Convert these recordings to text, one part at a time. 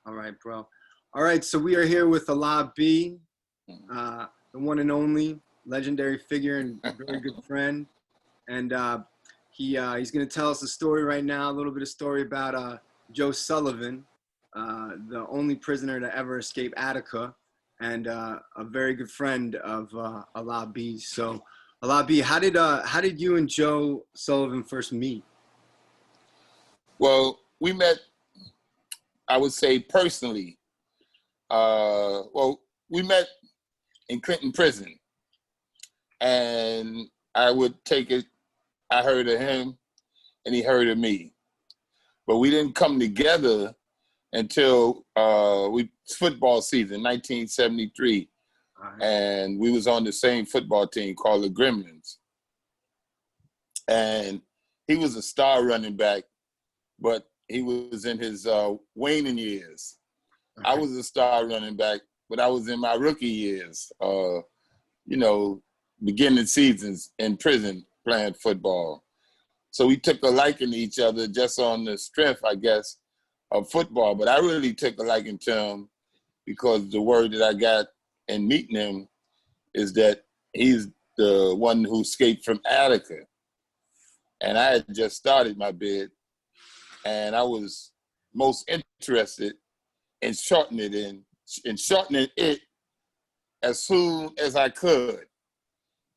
All right, bro. All right, so we are here with Allah B, the one and only legendary figure and very good friend. And he's going to tell us a story right now, a little bit of story about Joe Sullivan, the only prisoner to ever escape Attica, and a very good friend of Allah B. So, Allah B, how did you and Joe Sullivan first meet? Well, we met, I would say personally. We met in Clinton Prison, and I heard of him, and he heard of me. But we didn't come together until football season, 1973. Right. And we was on the same football team called the Gremlins. And he was a star running back, but he was in his waning years. Okay. I was a star running back, but I was in my rookie years, beginning seasons in prison playing football. So we took a liking to each other just on the strength, I guess, of football. But I really took a liking to him because the word that I got in meeting him is that he's the one who escaped from Attica. And I had just started my bid, and I was most interested in shortening it as soon as I could.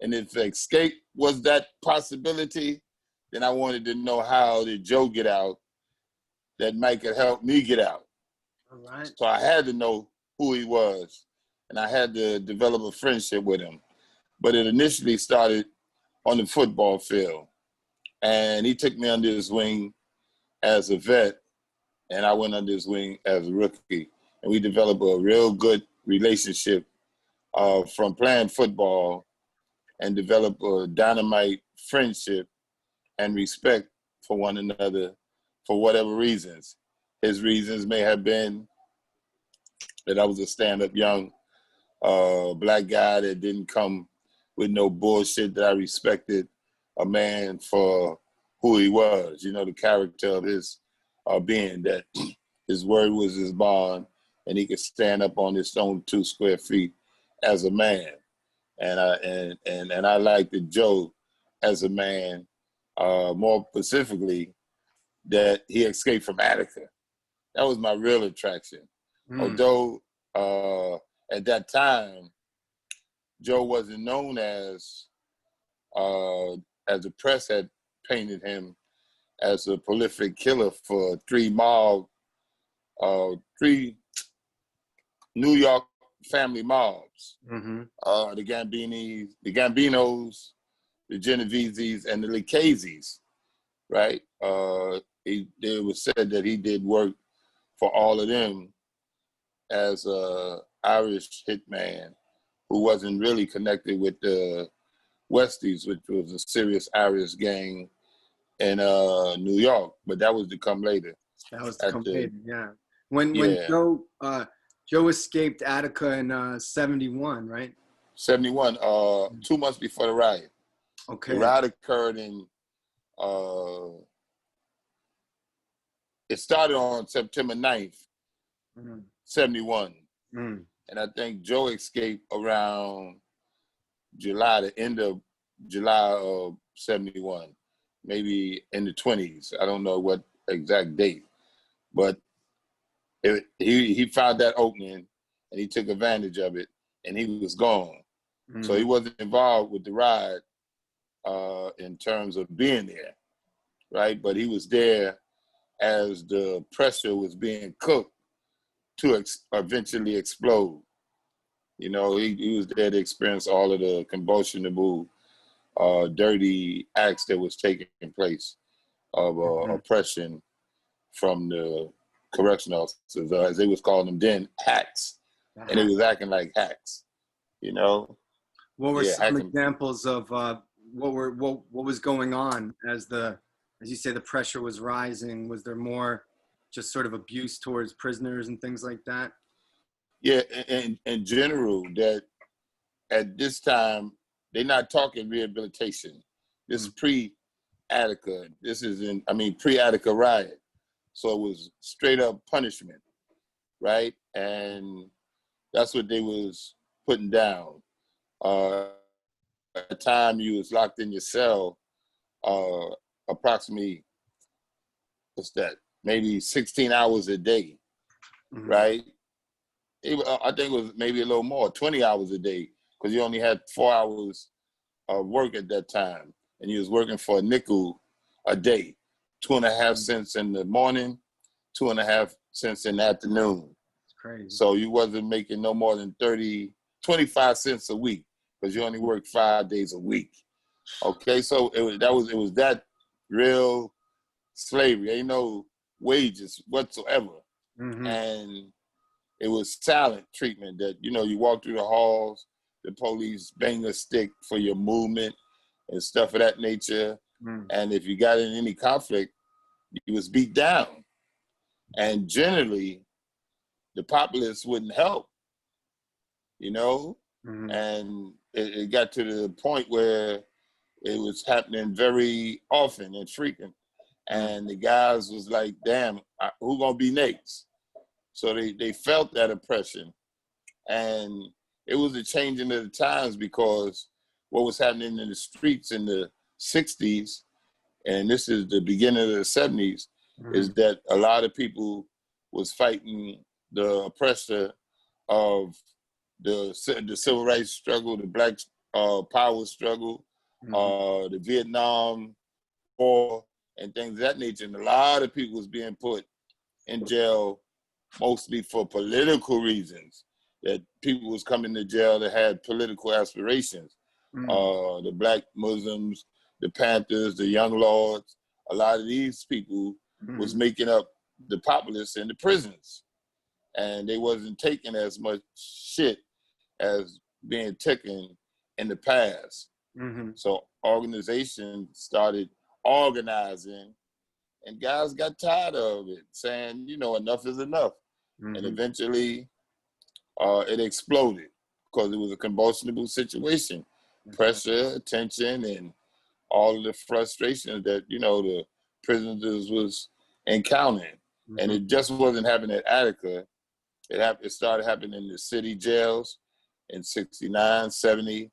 And if escape was that possibility, then I wanted to know how did Joe get out that might could help me get out. All right. So I had to know who he was, and I had to develop a friendship with him. But it initially started on the football field. And he took me under his wing as a vet, and I went under his wing as a rookie. And we developed a real good relationship from playing football, and developed a dynamite friendship and respect for one another for whatever reasons. His reasons may have been that I was a stand-up young black guy that didn't come with no bullshit, that I respected a man for who he was, the character of his being, that his word was his bond, and he could stand up on his own 2 square feet as a man. And I liked Joe as a man, more specifically, that he escaped from Attica. That was my real attraction. Although at that time, Joe wasn't known as the press had painted him as a prolific killer for 3 New York family mobs. Mm-hmm. The Gambinos, the Genoveses, and the Lucchese's, right? It was said that he did work for all of them as a Irish hitman who wasn't really connected with the Westies, which was a serious Irish gang in New York, but that was to come later. That was to come later, yeah. When Joe escaped Attica in 71, right? 71, 2 months before the riot. Okay. The riot occurred in, it started on September 9th, 71. Mm. And I think Joe escaped around the end of July of 71, maybe in the 20s. I don't know what exact date, but he found that opening and he took advantage of it, and he was gone. Mm-hmm. So he wasn't involved with the riot in terms of being there, right? But he was there as the pressure was being cooked to eventually explode. He was there to experience all of the convulsionable, dirty acts that was taking place of oppression from the correctional officers, as they was calling them then, hacks. And they was acting like hacks, What were some examples of what was going on as you say, the pressure was rising? Was there more just sort of abuse towards prisoners and things like that? Yeah, in general, that at this time, they're not talking rehabilitation. This is pre-Attica. This is pre-Attica riot. So it was straight up punishment. right? And that's what they was putting down. At the time you was locked in your cell, approximately, what's that? Maybe 16 hours a day, right? I think it was maybe a little more, 20 hours a day, because you only had 4 hours of work at that time, and you was working for a nickel a day, 2.5 cents in the morning, 2.5 cents in the afternoon. It's crazy. So you wasn't making no more than 25 cents a week, because you only worked 5 days a week. Okay, so it was that real slavery. Ain't no wages whatsoever, and it was silent treatment. That you walk through the halls, the police bang a stick for your movement and stuff of that nature. And if you got in any conflict, you was beat down. And generally, the populace wouldn't help, and it got to the point where it was happening very often and frequent. And the guys was like, damn, who gonna be next? So they felt that oppression. And it was a changing of the times, because what was happening in the streets in the 60s, and this is the beginning of the 70s, is that a lot of people was fighting the oppressor of the civil rights struggle, the Black power struggle, the Vietnam War, and things of that nature. And a lot of people was being put in jail, mostly for political reasons. That people was coming to jail that had political aspirations. The Black Muslims, the Panthers, the Young Lords, a lot of these people was making up the populace in the prisons. And they wasn't taking as much shit as being taken in the past. So organizations started organizing, and guys got tired of it, saying, enough is enough. And eventually it exploded, because it was a combustible situation. Pressure, tension, and all of the frustrations that, the prisoners was encountering. And it just wasn't happening at Attica. It started happening in the city jails in 69, 70,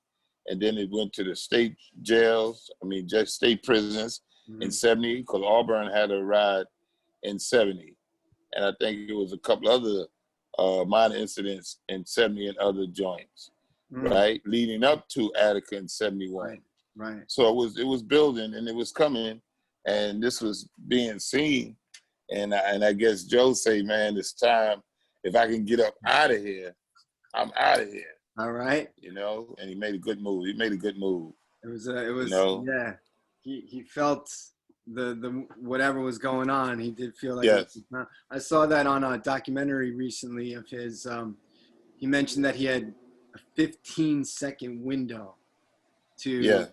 and then it went to the state jails, just state prisons in 70, because Auburn had a ride in 70. And I think it was a couple other minor incidents in 70 and other joints, right? Leading up to Attica in 71. Right. So it was building, and it was coming, and this was being seen. And I guess Joe say, man, it's time. If I can get up out of here, I'm out of here. All right. And he made a good move. It was yeah. He felt the whatever was going on. He did feel like yes. I saw that on a documentary recently of his. He mentioned that he had a 15-second window to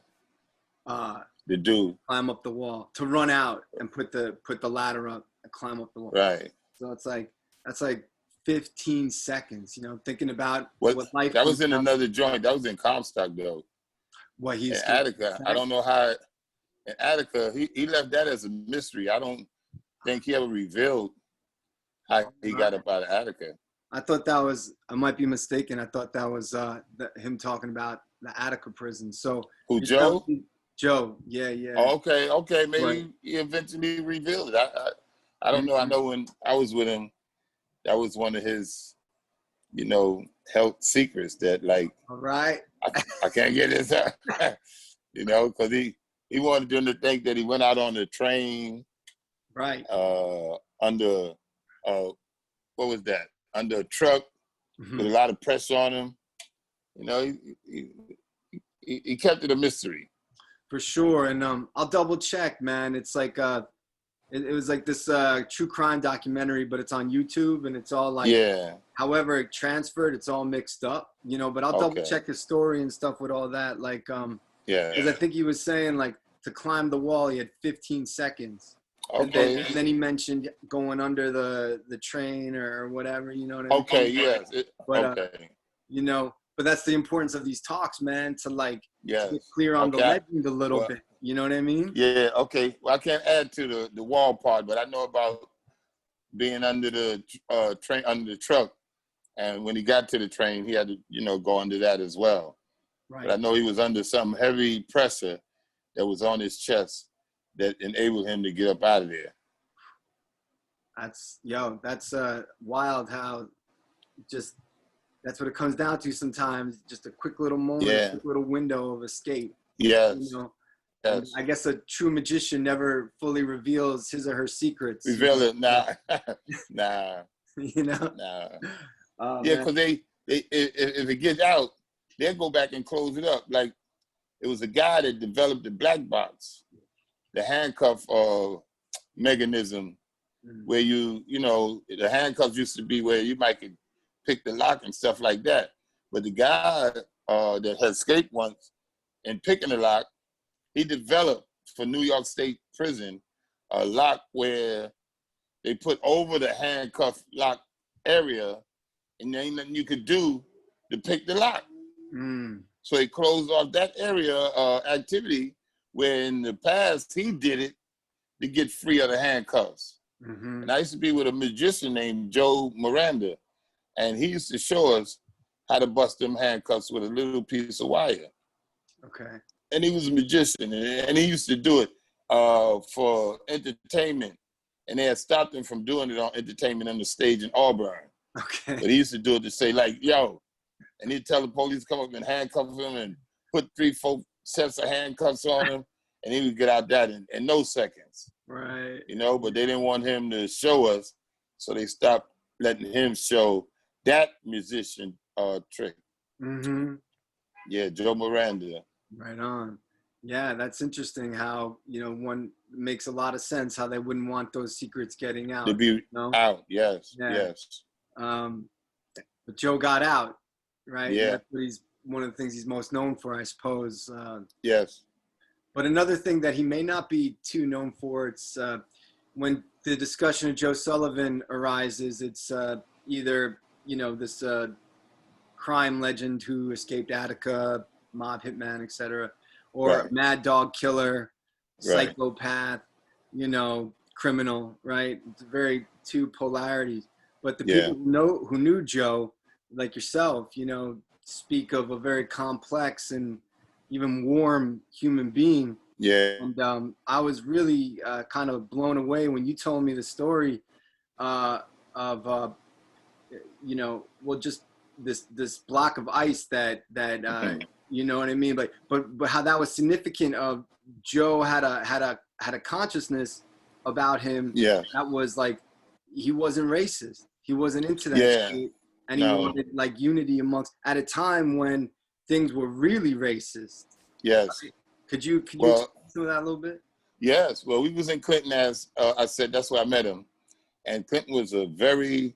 the dude climb up the wall, to run out and put the ladder up and climb up the wall. Right. So that's like 15 seconds. Thinking about what life. That was in another joint. That was in Comstock though. What he's in Attica. I don't know how. In Attica, he left that as a mystery. I don't think he ever revealed how he got up out of Attica. I thought that was, I might be mistaken. I thought that was him talking about the Attica prison. So who, Joe? Joe, yeah. Oh, okay. Maybe he eventually revealed it. I don't know. I know when I was with him, that was one of his, health secrets that all right. I can't get this out, because he wanted them to think that he went out on the train, right? Under what was that? Under a truck with a lot of pressure on him. He kept it a mystery. For sure, and I'll double check, man. It's like it was like this true crime documentary, but it's on YouTube, and it's all like however it transferred, it's all mixed up, But I'll double check his story and stuff with all that, because I think he was saying to climb the wall, he had 15 seconds. Okay. And then he mentioned going under the train or whatever, what I mean? Okay, yes. But that's the importance of these talks, man, to get clear on the legend a little bit. You know what I mean? Yeah, okay. Well, I can't add to the wall part, but I know about being under the train, under the truck. And when he got to the train, he had to, go under that as well. Right. But I know he was under some heavy pressure that was on his chest that enabled him to get up out of there. That's wild how just that's what it comes down to sometimes. Just a quick little moment, a quick little window of escape. Yes. Yes. I guess a true magician never fully reveals his or her secrets. Reveal it? Nah. Nah. Nah. Oh, yeah, because they if it gets out, they'll go back and close it up. Like, it was a guy that developed the black box, the handcuff mechanism, where the handcuffs used to be where you might could pick the lock and stuff like that. But the guy that had escaped once in picking the lock, he developed for New York State Prison a lock where they put over the handcuff lock area, and there ain't nothing you could do to pick the lock. So he closed off that area activity where in the past he did it to get free of the handcuffs. And I used to be with a magician named Joe Miranda, and he used to show us how to bust them handcuffs with a little piece of wire. Okay. And he was a magician, and he used to do it for entertainment. And they had stopped him from doing it on entertainment on the stage in Auburn. Okay. But he used to do it to say, like, yo, and he'd tell the police to come up and handcuff him and put 3-4 sets of handcuffs on him, and he would get out that in no seconds. Right. But they didn't want him to show us, so they stopped letting him show that musician trick. Yeah, Joe Miranda. Right on. Yeah, that's interesting how, one makes a lot of sense how they wouldn't want those secrets getting out. To be out, yes, yes. But Joe got out, right? Yeah. That's what one of the things he's most known for, I suppose. Yes. But another thing that he may not be too known for, it's when the discussion of Joe Sullivan arises, it's either, this crime legend who escaped Attica, mob hitman, etc., or mad dog killer, psychopath, criminal, right? It's very two polarities. But the people who knew Joe, like yourself, speak of a very complex and even warm human being. Yeah. And I was really kind of blown away when you told me the story of, just this block of ice that you know what I mean? But how that was significant of Joe had a consciousness about him. Yeah. That was like, he wasn't racist. He wasn't into that shit. And he wanted like unity amongst, at a time when things were really racist. Yes. Right? Could you explain that a little bit? Yes. Well, we was in Clinton, as I said, that's where I met him. And Clinton was a very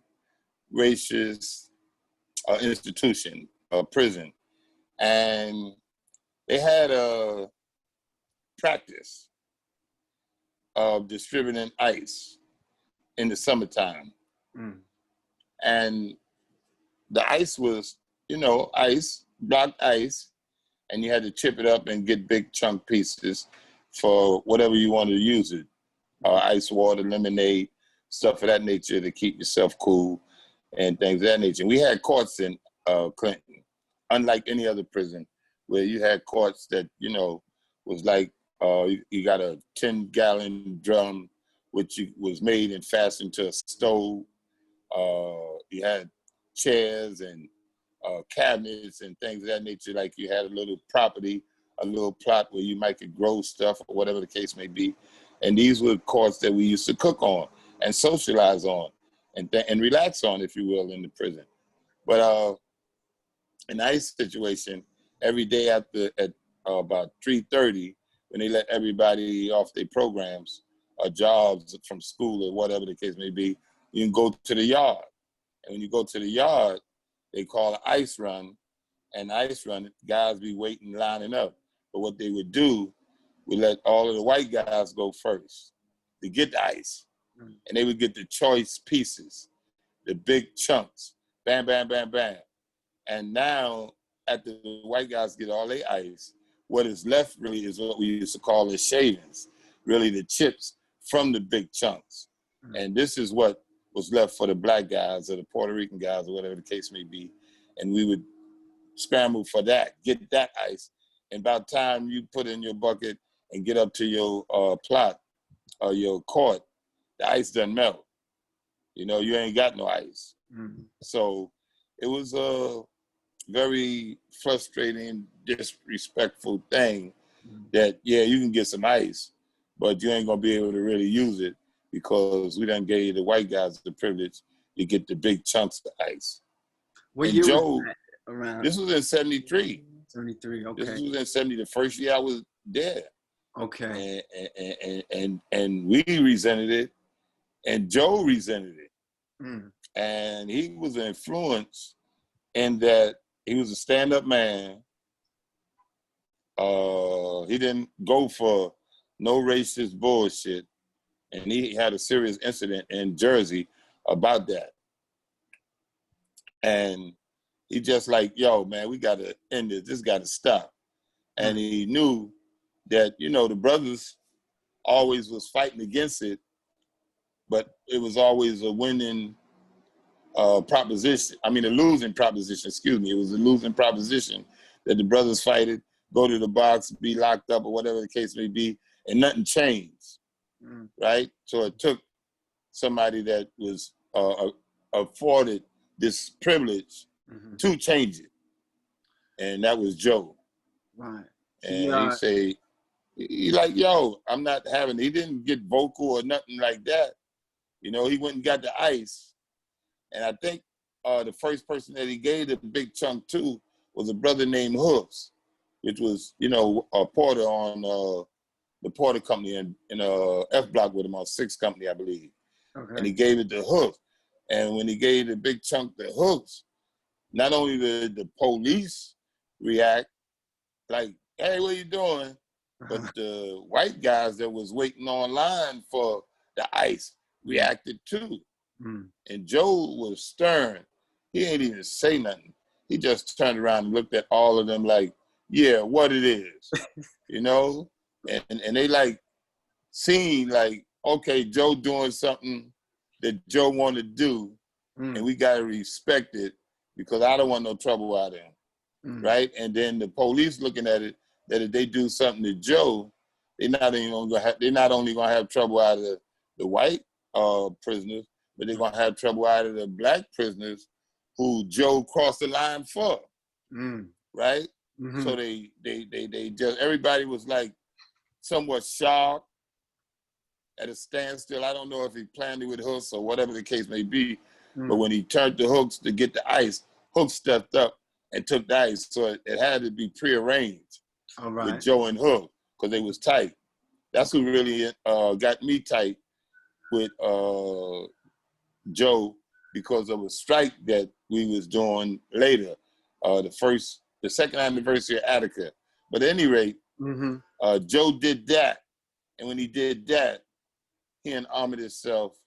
racist institution, prison. And they had a practice of distributing ice in the summertime. And the ice was, ice, blocked ice, and you had to chip it up and get big chunk pieces for whatever you wanted to use it. Ice water, lemonade, stuff of that nature to keep yourself cool and things of that nature. And we had courts in Clinton, unlike any other prison, where you had courts that, was like, you got a 10-gallon drum, which was made and fastened to a stove. You had chairs and cabinets and things of that nature, like you had a little property, a little plot where you might could grow stuff or whatever the case may be. And these were courts that we used to cook on and socialize on and relax on, if you will, in the prison. But in the ICE situation, every day at about 3:30, when they let everybody off their programs or jobs from school or whatever the case may be, you can go to the yard. And when you go to the yard, they call an ice run. And the ice run, guys be waiting, lining up. But what they would do, we let all of the white guys go first to get the ice. And they would get the choice pieces, the big chunks, bam, bam, bam, bam. And now, after the white guys get all their ice, what is left really is what we used to call the shavings, really the chips from the big chunks. And this is what was left for the black guys or the Puerto Rican guys or whatever the case may be. And we would scramble for that, get that ice. And by the time you put in your bucket and get up to your plot or your court, the ice doesn't melt. You know, you ain't got no ice. Mm-hmm. So it was a very frustrating, disrespectful thing that, yeah, you can get some ice, but you ain't gonna be able to really use it because we done gave the white guys the privilege to get the big chunks of ice. What and year Joe, was that around? This was in 73. 73, okay. This was in 70, the first year I was there. Okay. And we resented it, and Joe resented it. Mm. And he was influenced in that he was a stand-up man. He didn't go for no racist bullshit. And he had a serious incident in Jersey about that. And he just like, yo, man, we got to end this. This got to stop. And he knew that, you know, the brothers always was fighting against it, but it was always a winning proposition. I mean, a losing proposition, excuse me. It was a losing proposition that the brothers fight it, go to the box, be locked up or whatever the case may be, and nothing changed, right? So it took somebody that was afforded this privilege to change it. And that was Joe. Right. And he say, he like, yo, I'm not having, he didn't get vocal or nothing like that. You know, he went and got the ice. And I think the first person that he gave the big chunk to was a brother named Hooks, which was, you know, a porter on the Porter Company in F Block with him on 6th Company, I believe. Okay. And he gave it to Hooks. And when he gave the big chunk to Hooks, not only did the police react, like, hey, what you doing? But the white guys that was waiting online for the ice reacted too. And Joe was stern. He ain't even say nothing. He just turned around and looked at all of them like, yeah, what it is, you know? And they like seen like, okay, Joe doing something that Joe wanted to do, and we gotta respect it because I don't want no trouble out of him, right? And then the police looking at it, that if they do something to Joe, they're not only gonna have trouble out of the white prisoners, but they're gonna have trouble out of the black prisoners who Joe crossed the line for, right? Mm-hmm. So they just, everybody was like somewhat shocked, at a standstill. I don't know if he planned it with Hooks or whatever the case may be, but when he turned to Hooks to get the ice, Hooks stepped up and took the ice. So it had to be prearranged with Joe and Hook because they was tight. That's who really got me tight with Joe because of a strike that we was doing later, the second anniversary of Attica. But at any rate, Joe did that. And when he did that, he armored himself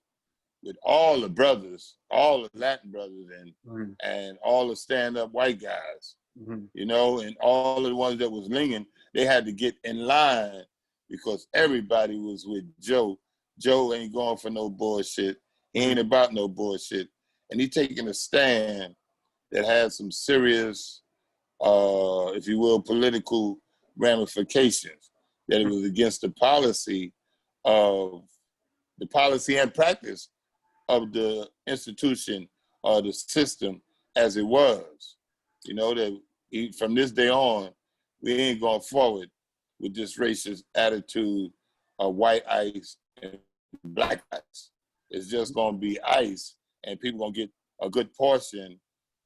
with all the brothers, all the Latin brothers, and all the stand-up white guys, you know, and all of the ones that was lingering, they had to get in line because everybody was with Joe. Joe ain't going for no bullshit. He ain't about no bullshit. And he taking a stand that had some serious, if you will, political ramifications, that it was against the policy and practice of the institution or the system as it was. You know, that from this day on, we ain't going forward with this racist attitude of white ice and black ice. It's just going to be ice, and people going to get a good portion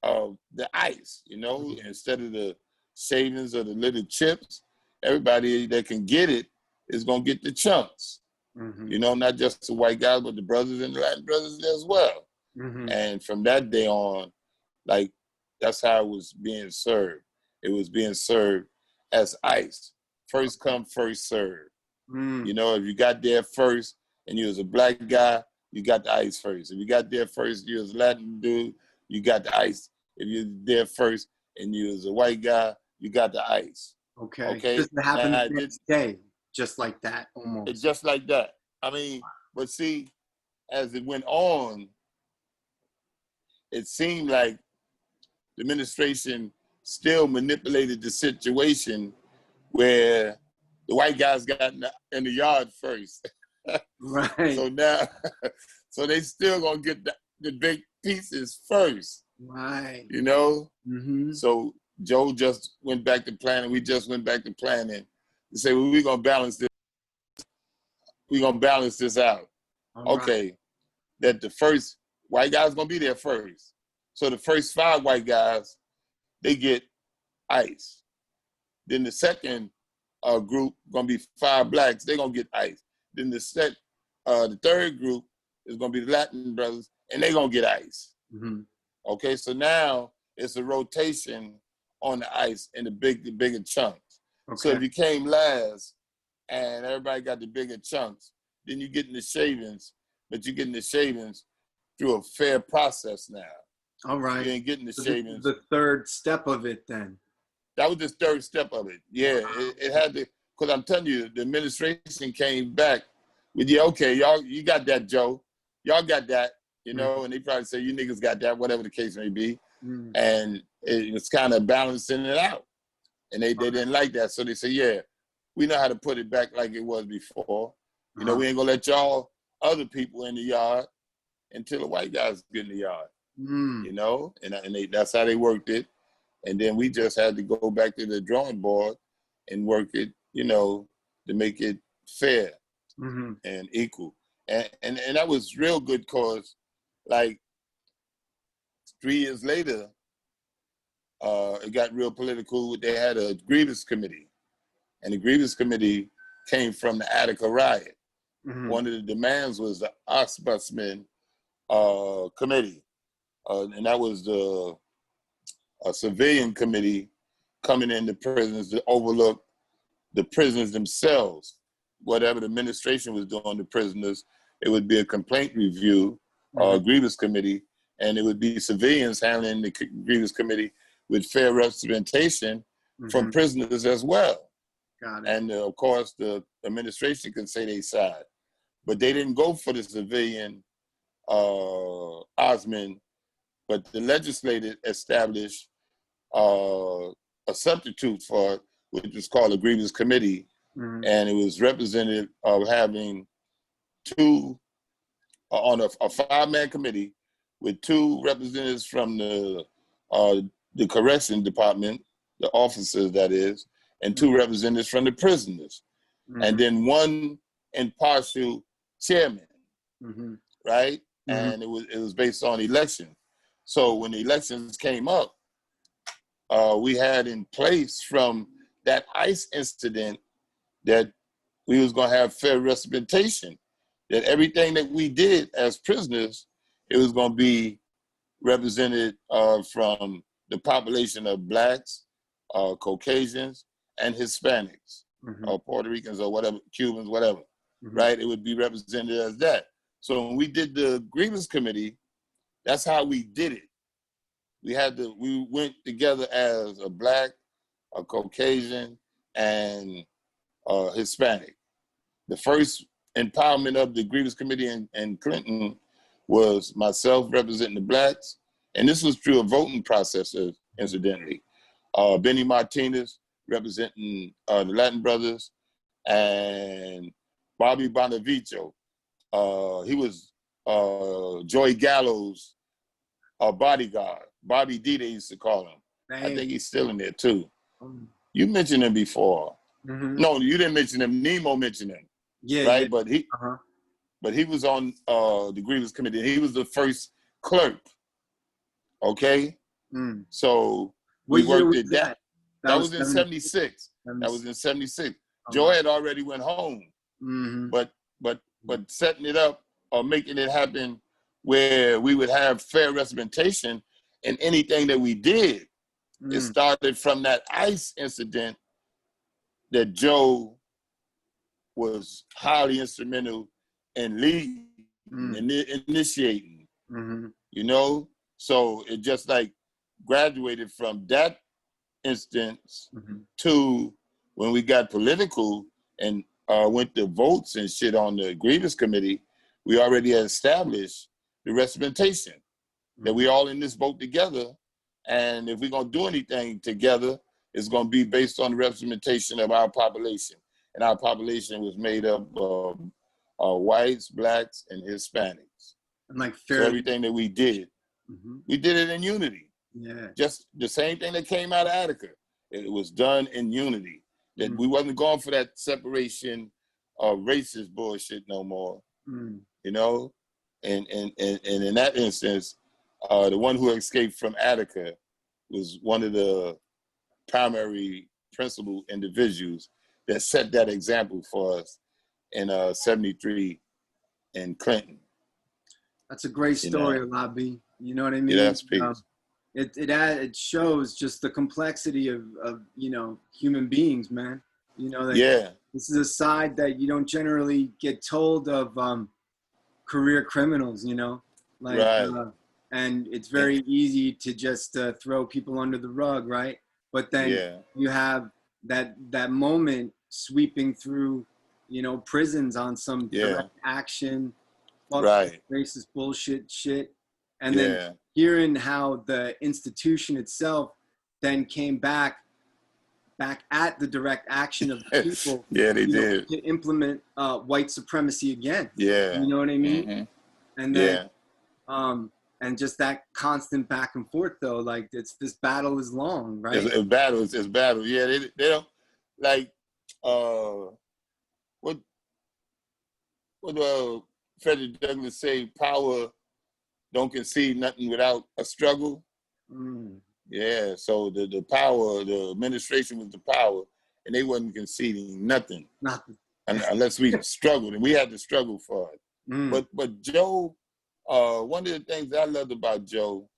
of the ice, you know, instead of the shavings or the little chips. Everybody that can get it is going to get the chunks. You know, not just the white guys, but the brothers and the Latin brothers as well. And from that day on, like, that's how it was being served. It was being served as ice. First come, first serve. You know, if you got there first and you was a black guy, you got the ice first. If you got there first, you was a Latin dude, you got the ice. If you was there first and you was a white guy, you got the ice. Okay. This happened the next day, just like that, almost. It's just like that. I mean, but see, as it went on, it seemed like the administration still manipulated the situation where the white guys got in the yard first. Right. So now, so they still gonna get the big pieces first. Right. You know? Mm-hmm. So Joe just went back to planning. We just went back to planning to say, well, we're gonna balance this. We're gonna balance this out. All Okay. right. That the first white guys gonna be there first. So the first 5 white guys, they get ice. Then the second group gonna be 5 blacks, they gonna get ice. Then the third group is gonna be the Latin brothers, and they gonna get ice. Mm-hmm. Okay, so now it's a rotation on the ice in the bigger chunks. Okay. So if you came last and everybody got the bigger chunks, then you get in the shavings, but you get in the shavings through a fair process now. All right. You ain't getting the So shavings. the third step of it then. That was the third step of it. Yeah, Wow. it had to, because I'm telling you, the administration came back with, yeah, okay, y'all, you got that, Joe. Y'all got that, you know, and they probably say, you niggas got that, whatever the case may be. And it was kind of balancing it out. And they didn't like that. So they say, yeah, we know how to put it back like it was before. You know, we ain't gonna let y'all other people in the yard until the white guys get in the yard. You know, and that's how they worked it. And then we just had to go back to the drawing board and work it, you know, to make it fair and equal. And that was real good, cause like 3 years later, it got real political. They had a grievance committee, and the grievance committee came from the Attica riot. One of the demands was the Osbussman committee, and that was a civilian committee coming into prisons to overlook the prisoners themselves. Whatever the administration was doing to prisoners, it would be a complaint review, grievance committee, and it would be civilians handling the grievance committee with fair representation from prisoners as well. Got it. And of course, the administration can say they side, but they didn't go for the civilian Osmond, but the legislature established a substitute for it, which was called a grievance committee, and it was representative of having 2 on a 5-man committee with 2 representatives from the correction department, the officers that is, and 2 representatives from the prisoners, and then 1 impartial chairman, right? And it was based on election. So when the elections came up, we had in place from that ICE incident that we was gonna have fair representation, that everything that we did as prisoners, it was gonna be represented from the population of blacks, Caucasians, and Hispanics, or Puerto Ricans, or whatever, Cubans, whatever, right? It would be represented as that. So when we did the grievance committee, that's how we did it. We went together as a black, a Caucasian, and Hispanic. The first empowerment of the grievance committee in Clinton was myself representing the blacks, and this was through a voting process, incidentally. Benny Martinez representing the Latin brothers, and Bobby Bonavicio. He was Joey Gallo's bodyguard. Bobby D, they used to call him. Damn. I think he's still in there too. You mentioned him before. No, you didn't mention him. Nemo mentioned him. Yeah, right. Yeah. But he was on the grievance committee. He was the first clerk. Okay, so we worked at that. That was in '76. That was in '76. Joe had already went home, but setting it up or making it happen where we would have fair representation in anything that we did. It started from that ICE incident that Joe was highly instrumental in leading and initiating, you know? So it just like graduated from that instance to when we got political and went to votes and shit on the grievance committee, we already had established the representation. that we all in this boat together. And if we're going to do anything together, it's going to be based on the representation of our population. And our population was made up of whites, blacks, and Hispanics. And like so everything that we did it in unity. Yeah. Just the same thing that came out of Attica. It was done in unity. That we wasn't going for that separation of racist bullshit no more. You know? And in that instance, the one who escaped from Attica was one of the primary principal individuals that set that example for us in 73 in Clinton. That's a great story, Lobby. You know what I mean? Yeah, that's peace. It shows just the complexity of you know, human beings, man. You know, this is a side that you don't generally get told of career criminals, you know, like, and it's very easy to just throw people under the rug, right? But then you have that moment sweeping through, you know, prisons on some direct action, racist bullshit shit, and then hearing how the institution itself then came back at the direct action of the people. They did. To implement white supremacy again. Yeah. You know what I mean? And then, and just that constant back and forth though, like this battle is long, right? It's battle. Yeah, they don't, like, what Frederick Douglass say, power don't concede nothing without a struggle. Yeah, so the power, the administration was the power, and they wasn't conceding nothing. Unless we struggled, and we had to struggle for it. But Joe, one of the things I loved about Joe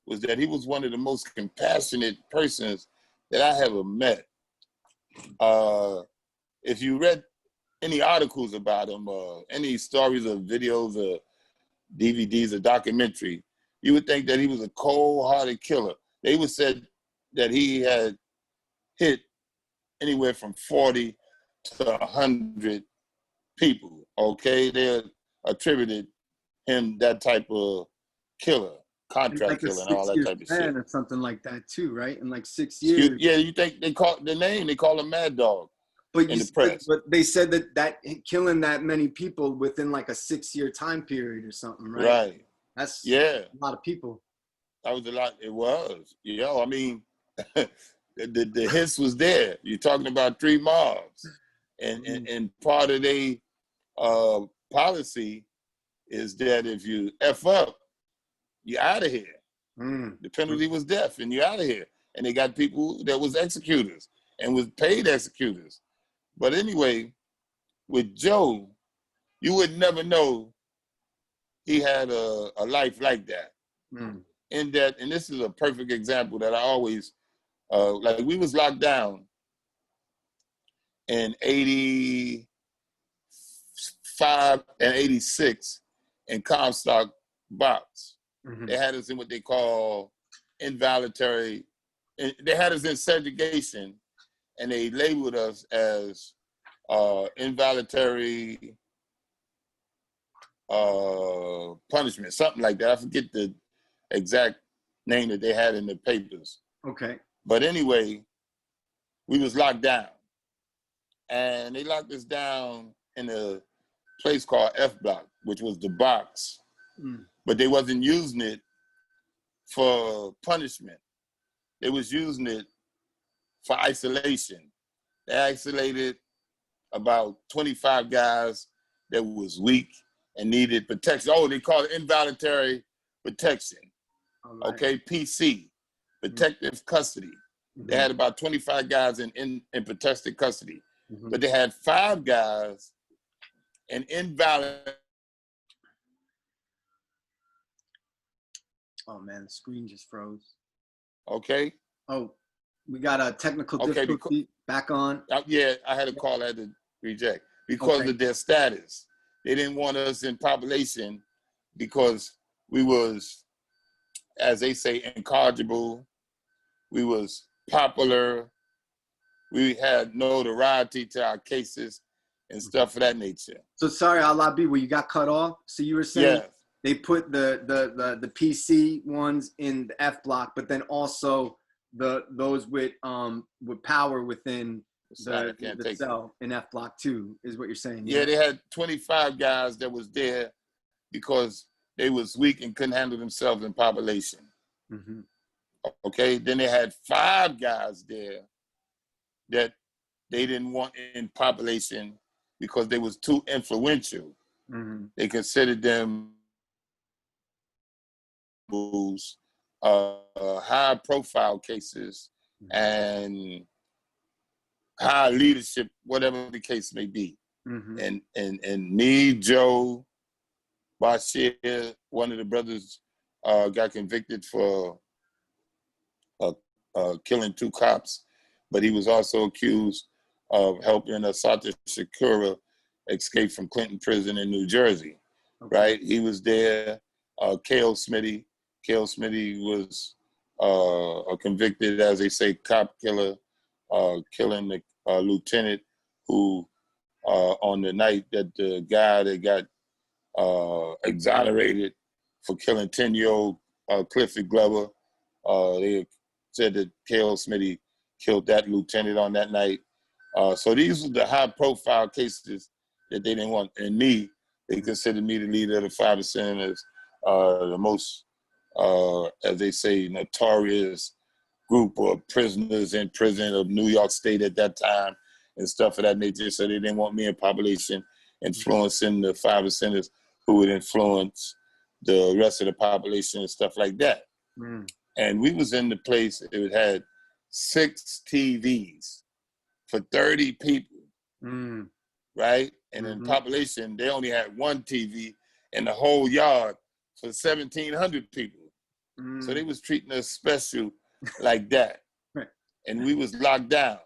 was that he was one of the most compassionate persons that I ever met. If you read any articles about him, any stories or videos or DVDs or documentary, you would think that he was a cold-hearted killer. They would said that he had hit anywhere from 40 to 100 people, okay? They attributed him that type of killer, contract killer, and all that type of shit. Or something like that too, right? In like 6 years. Yeah, you think they call the name? They call him Mad Dog. But in the press. But they said that killing that many people within like a 6-year time period or something, right? Right. That's a lot of people. That was a lot. It was. You know, I mean, the hints was there. You're talking about 3 mobs, and part of their policy is that if you F up, you're out of here. The penalty was death, and you're out of here. And they got people that was executors and was paid executors. But anyway, with Joe, you would never know he had a life like that. In that, and this is a perfect example that I always, like we was locked down in 85 and 86 in Comstock box. They had us in what they call involuntary, they had us in segregation, and they labeled us as involuntary punishment, something like that. I forget the exact name that they had in the papers. Okay. But anyway, we was locked down. And they locked us down in a place called F Block, which was the box. But they wasn't using it for punishment. They was using it for isolation. They isolated about 25 guys that was weak and needed protection. Oh, they call it involuntary protection. Right. Okay, PC, protective custody. They had about 25 guys in protected custody, but they had 5 guys in invalid. Oh man, the screen just froze. Okay. Oh, we got a technical difficulty. Back on. Yeah, I had a call I had to reject because of their status. They didn't want us in population because we was, as they say, incorrigible. We was popular. We had notoriety to our cases and stuff of that nature. So sorry, Alabi, where you got cut off. So you were saying they put the PC ones in the F block, but then also those with power within the cell in F block too, is what you're saying. Yeah, they had 25 guys that was there because they was weak and couldn't handle themselves in population. Mm-hmm. Okay, then they had 5 guys there that they didn't want in population because they was too influential. Mm-hmm. They considered them high profile cases and high leadership, whatever the case may be. Mm-hmm. And me, Joe, Bashir, one of the brothers, got convicted for killing 2 cops, but he was also accused of helping Assata Shakur escape from Clinton Prison in New Jersey. Okay. Right? He was there. Cale Smitty was convicted, as they say, cop killer, killing the lieutenant who, on the night that the guy that got exonerated for killing 10-year-old Clifford Glover, they said that Cale Smitty killed that lieutenant on that night. So these were the high-profile cases that they didn't want. And me, they considered me the leader of the 5 Senators, the most, as they say, notorious group of prisoners in prison of New York State at that time and stuff of that nature. So they didn't want me in population influencing the 5 Senators who would influence the rest of the population and stuff like that. Mm. And we was in the place, it had 6 TVs for 30 people, right? And in population, they only had 1 TV in the whole yard for 1,700 people. So they was treating us special like that. And we was locked down.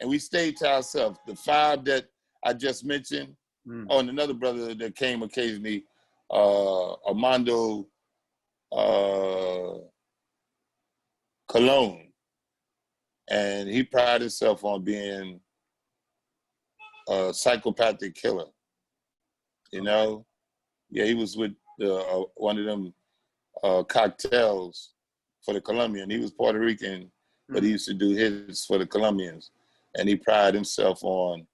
And we stayed to ourselves. The 5 that I just mentioned, and another brother that came occasionally, Armando Colon. And he prided himself on being a psychopathic killer. You know? Yeah, he was with one of them cocktails for the Colombian. He was Puerto Rican, but he used to do his for the Colombians. And he prided himself on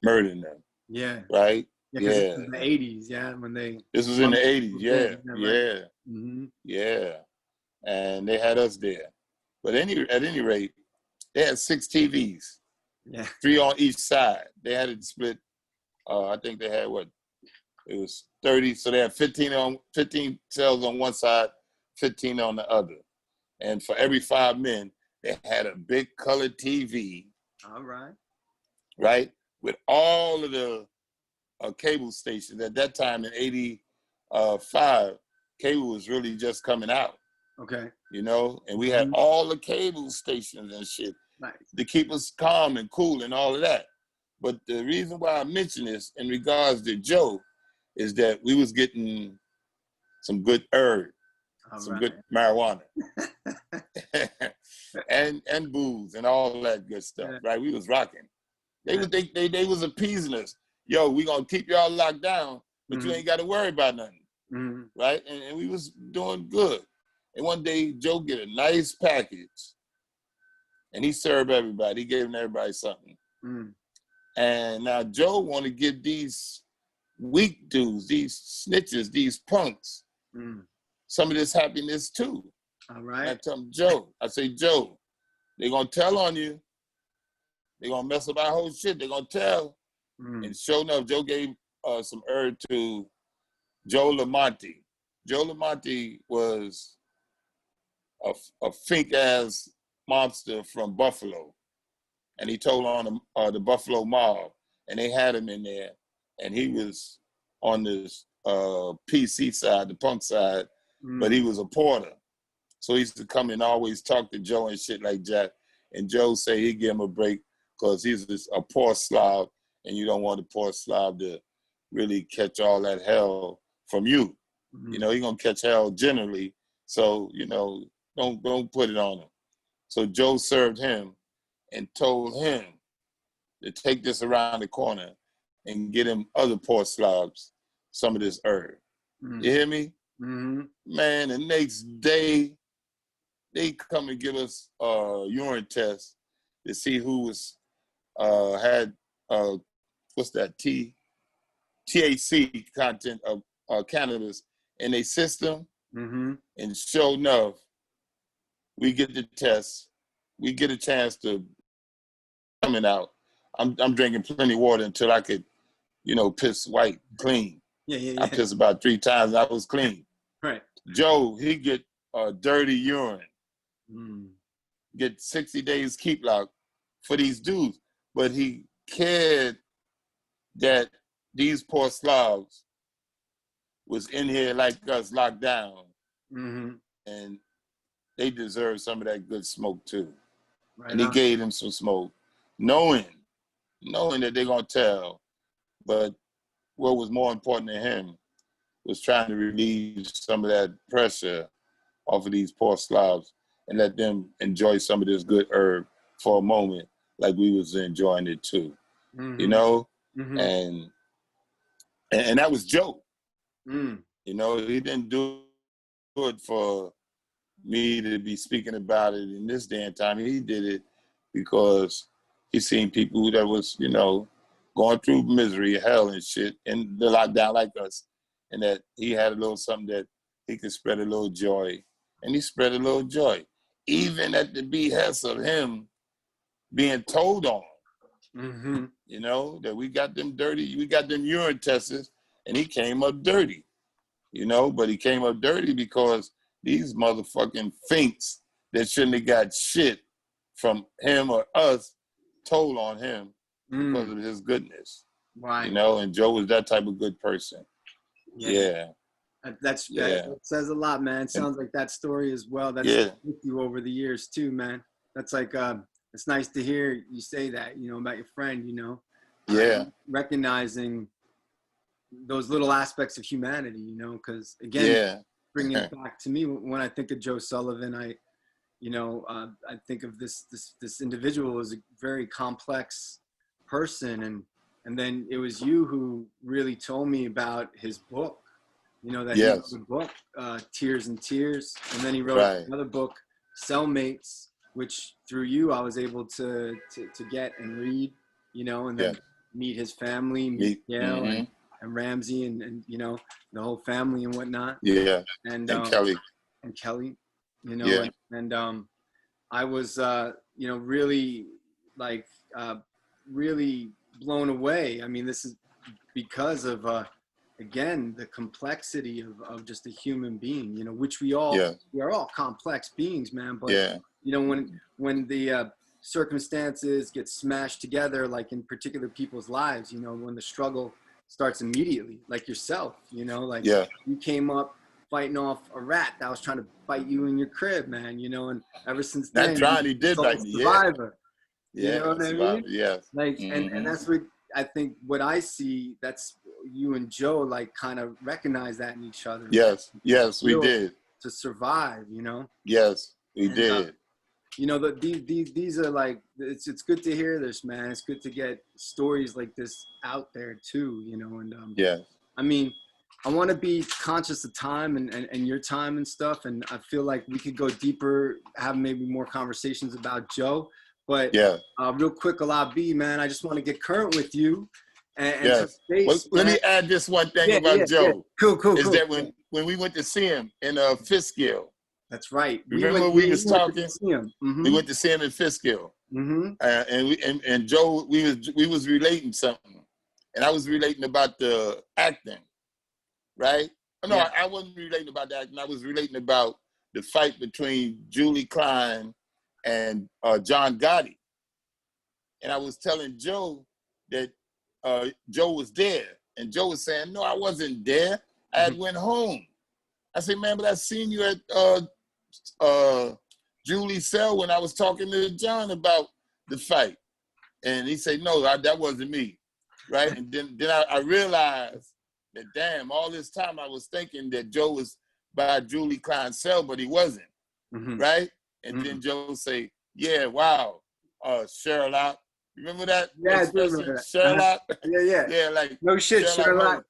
murdering them. Yeah. Right? Yeah. This was in the 80s, yeah, when they... This was in the 80s, yeah. Yeah. Mm-hmm. Yeah. And they had us there. But at any rate, they had 6 TVs. Yeah. 3 on each side. They had it split. I think they had it was 30. So they had 15 cells on one side, 15 on the other. And for every 5 men, they had a big colored TV. All right. Right? With all of the cable stations. At that time in 85, cable was really just coming out. Okay. You know, and we had all the cable stations and shit to keep us calm and cool and all of that. But the reason why I mention this in regards to Joe is that we was getting some good herb, good marijuana, and booze and all that good stuff. Yeah. Right? We was rocking. They was appeasing us. Yo, we gonna keep y'all locked down, but you ain't got to worry about nothing. Right? And we was doing good. And one day, Joe get a nice package, and he served everybody. He gave everybody something. And now Joe want to give these weak dudes, these snitches, these punks, some of this happiness too. All right. And I tell him, Joe, they gonna tell on you. They gonna mess up our whole shit. They gonna tell. And sure enough, Joe gave some herb to Joe Lamonte. Joe Lamonte was a fink-ass mobster from Buffalo. And he told on the Buffalo Mob. And they had him in there. And he was on this PC side, the punk side, but he was a porter. So he used to come and always talk to Joe and shit like that. And Joe say he'd give him a break because he's a poor slob, and you don't want the poor slob to really catch all that hell from you. You know, he's gonna catch hell generally. So, you know, don't put it on him. So Joe served him and told him to take this around the corner and get him other poor slobs some of this herb. Mm. You hear me? Mm-hmm. Man, the next day, they come and give us a urine test to see who was had what's that, THC content of cannabis in their system. Mm-hmm. And sure enough, we get the test. We get a chance to coming out. I'm drinking plenty of water until I could, piss white, clean. Yeah. I pissed about 3 times. I was clean. Right. Joe, he get dirty urine. Mm. Get 60 days keep lock for these dudes. But he cared that these poor Slavs was in here like us, locked down. Mm-hmm. And they deserve some of that good smoke too. Right and he on. gave them some smoke, knowing that they're gonna tell. But what was more important to him was trying to relieve some of that pressure off of these poor Slavs and let them enjoy some of this good herb for a moment, like we was enjoying it too. Mm-hmm. Mm-hmm. And that was Joe. Mm. He didn't do it for me to be speaking about it in this day and time. He did it because he seen people that was, going through misery, hell and shit, and they're locked down like us. And that he had a little something that he could spread a little joy. And he spread a little joy, even at the behest of him being told on. Mm-hmm. That we got them dirty, we got them urine tests, and he came up dirty. But he came up dirty because these motherfucking finks that shouldn't have got shit from him or us told on him because of his goodness. Right. And Joe was that type of good person. Yeah. That says a lot, man. It sounds like that story as well. That's with you over the years too, man. That's like it's nice to hear you say that, about your friend, recognizing those little aspects of humanity, because again, bringing it back to me, when I think of Joe Sullivan, I think of this individual as a very complex person, and then it was you who really told me about his book, that he wrote a book, Tears and Tears, and then he wrote another book, Cellmates, which through you I was able to get and read, and then meet his family, meet Gail and Ramsey and the whole family and whatnot. And Kelly. And Kelly, and I was really really blown away. I mean, this is because of again, the complexity of just a human being, which we are all complex beings, man. But when the circumstances get smashed together, like in particular people's lives, when the struggle starts immediately, like yourself, you came up fighting off a rat that was trying to bite you in your crib, man, and ever since then, he did bite me, survivor. You know what I mean? Yes. And that's what I think, what I see, that's you and Joe, kind of recognize that in each other. Yes, we did. To survive, Yes, we did. These are it's good to hear this, man. It's good to get stories like this out there too, and I mean, I want to be conscious of time and your time and stuff, and I feel like we could go deeper, have maybe more conversations about Joe, but real quick, Ala B, man, I just want to get current with you and touch base, let me add this one thing about Joe. Cool. Is that when we went to see him in Fishkill. That's right. Remember when we was talking? We went to see him in Fishkill, and Joe, we was relating something, and I was relating about the acting, right? No, I wasn't relating about the acting. I was relating about the fight between Julie Klein and John Gotti, and I was telling Joe that Joe was there, and Joe was saying, "No, I wasn't there. I had went home." I said, "Man, but I seen you at Julie's cell when I was talking to John about the fight." And he said, "No, that wasn't me." Right? And then I realized that, damn, all this time I was thinking that Joe was by Julie Klein's cell, but he wasn't. Right? And then Joe say, "Yeah, wow, Sherlock." Remember that? Yeah, I do remember that. Sherlock? Yeah. Yeah, like no shit, Sherlock.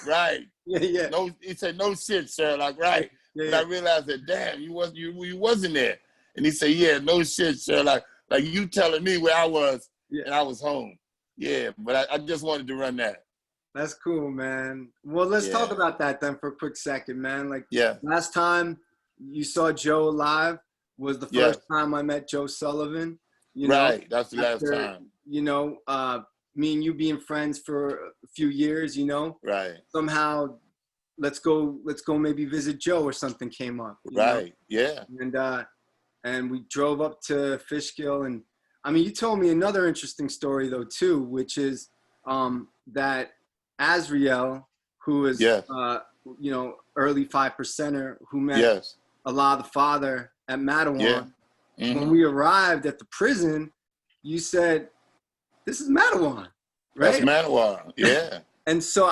Right. Yeah, yeah. No, he said, no shit, Sherlock, right. Yeah, But yeah. I realized that, damn, you wasn't there. And he said, yeah, no shit, Sherlock. Like you telling me where I was Yeah. and I was home. Yeah, but I just wanted to run that. That's cool, man. Well, let's talk about that then for a quick second, man. Like last time you saw Joe live was the first time I met Joe Sullivan. You know, that's the last time. You know, me and you being friends for a few years, you know. Right. Somehow let's go maybe visit Joe or something came up. Right. You know? Yeah. And we drove up to Fishkill, and I mean, you told me another interesting story though too, which is that Azriel, who is you know, early 5%er, who met Allah the Father at Mattawan. When we arrived at the prison, you said, "This is Mattawan." Right? That's Mattawan. Yeah. And so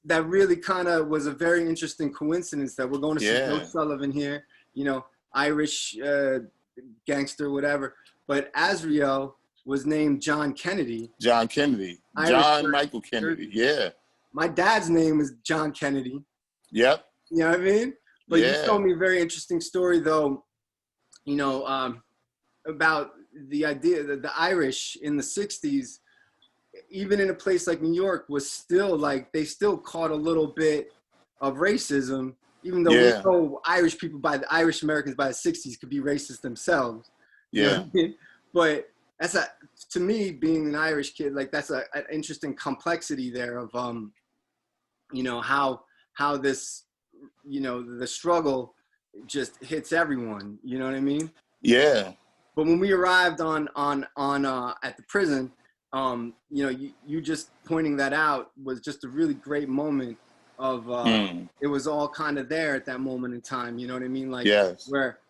that really kind of was a very interesting coincidence that we're going to see Joe Sullivan here, you know, Irish gangster, whatever. But Azriel was named John Kennedy. John Kennedy. John Michael Kennedy. Yeah. My dad's name is John Kennedy. Yep. You know what I mean? But you told me a very interesting story, though, you know, about the idea that the Irish in the 60s, even in a place like New York, was still like, they still caught a little bit of racism, even though we know Irish Americans by the 60s could be racist themselves. You know what I mean? But to me, being an Irish kid, like that's an interesting complexity there of, you know, how this, you know, the struggle just hits everyone. You know what I mean? Yeah. But when we arrived at the prison, you know, you just pointing that out was just a really great moment of, it was all kind of there at that moment in time. You know what I mean? Like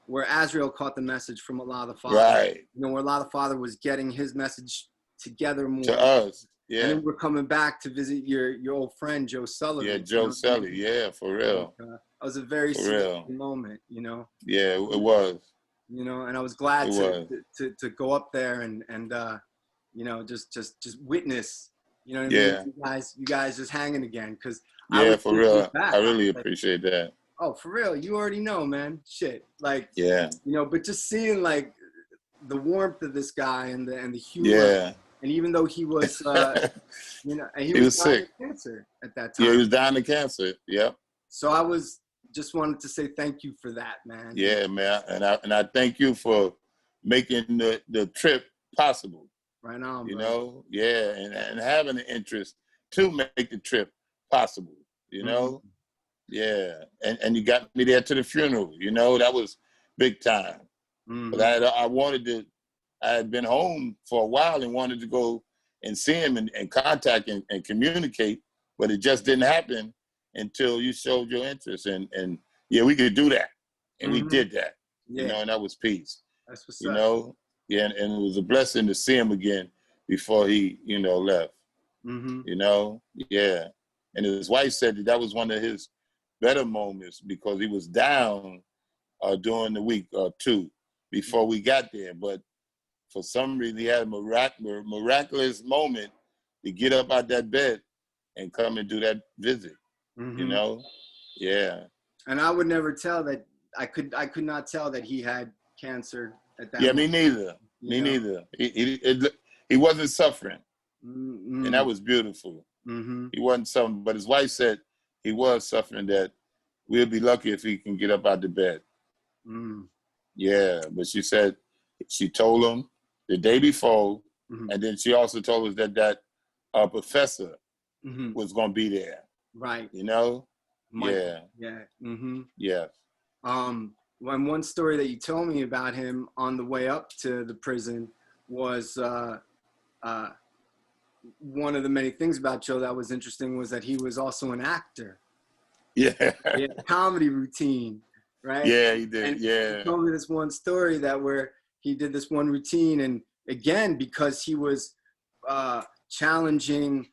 where Azriel caught the message from Allah the Father. Right. You know, where Allah the Father was getting his message together more. To us. Yeah. And then we're coming back to visit your old friend, Joe Sullivan. Yeah, Joe Sullivan. Yeah, for real. That was a very significant moment, you know? Yeah, it was. You know, and I was glad to go up there and you know, just witness, you know what I mean? You guys just hanging again. Cause for real. I really appreciate that. Oh, for real. You already know, man. Shit. Like, you know, but just seeing like the warmth of this guy and the humor. Yeah. And even though he was, you know, and he was dying of cancer at that time. Yeah, he was dying of cancer. Yep. So just wanted to say thank you for that, man. Yeah, man. And I thank you for making the trip possible. Right on, you know? Yeah, and having the interest to make the trip possible, you know? Yeah. And you got me there to the funeral, you know? That was big time. But I had been home for a while and wanted to go and see him and contact and communicate, but it just didn't happen until you showed your interest. And yeah, we could do that. And we did that, you know, and that was peace. That's what's up. You know? Yeah, and it was a blessing to see him again before he, you know, left. You know? Yeah. And his wife said that was one of his better moments because he was down during the week or two before we got there. But for some reason, he had a miraculous moment to get up out that bed and come and do that visit. You know? Yeah. And I would never tell that. I could not tell that he had cancer at that. Yeah, moment. Me neither. Me neither. He wasn't suffering, and that was beautiful. He wasn't suffering, but his wife said he was suffering. That we'll be lucky if he can get up out the bed. Yeah, but she said she told him the day before, and then she also told us that professor was going to be there. Right. You know? Yeah. Yeah. Yeah. One story that you told me about him on the way up to the prison was one of the many things about Joe that was interesting was that he was also an actor. Yeah. He had a comedy routine, right? Yeah, he did. And he told me this one story where he did this one routine, and again, because he was challenging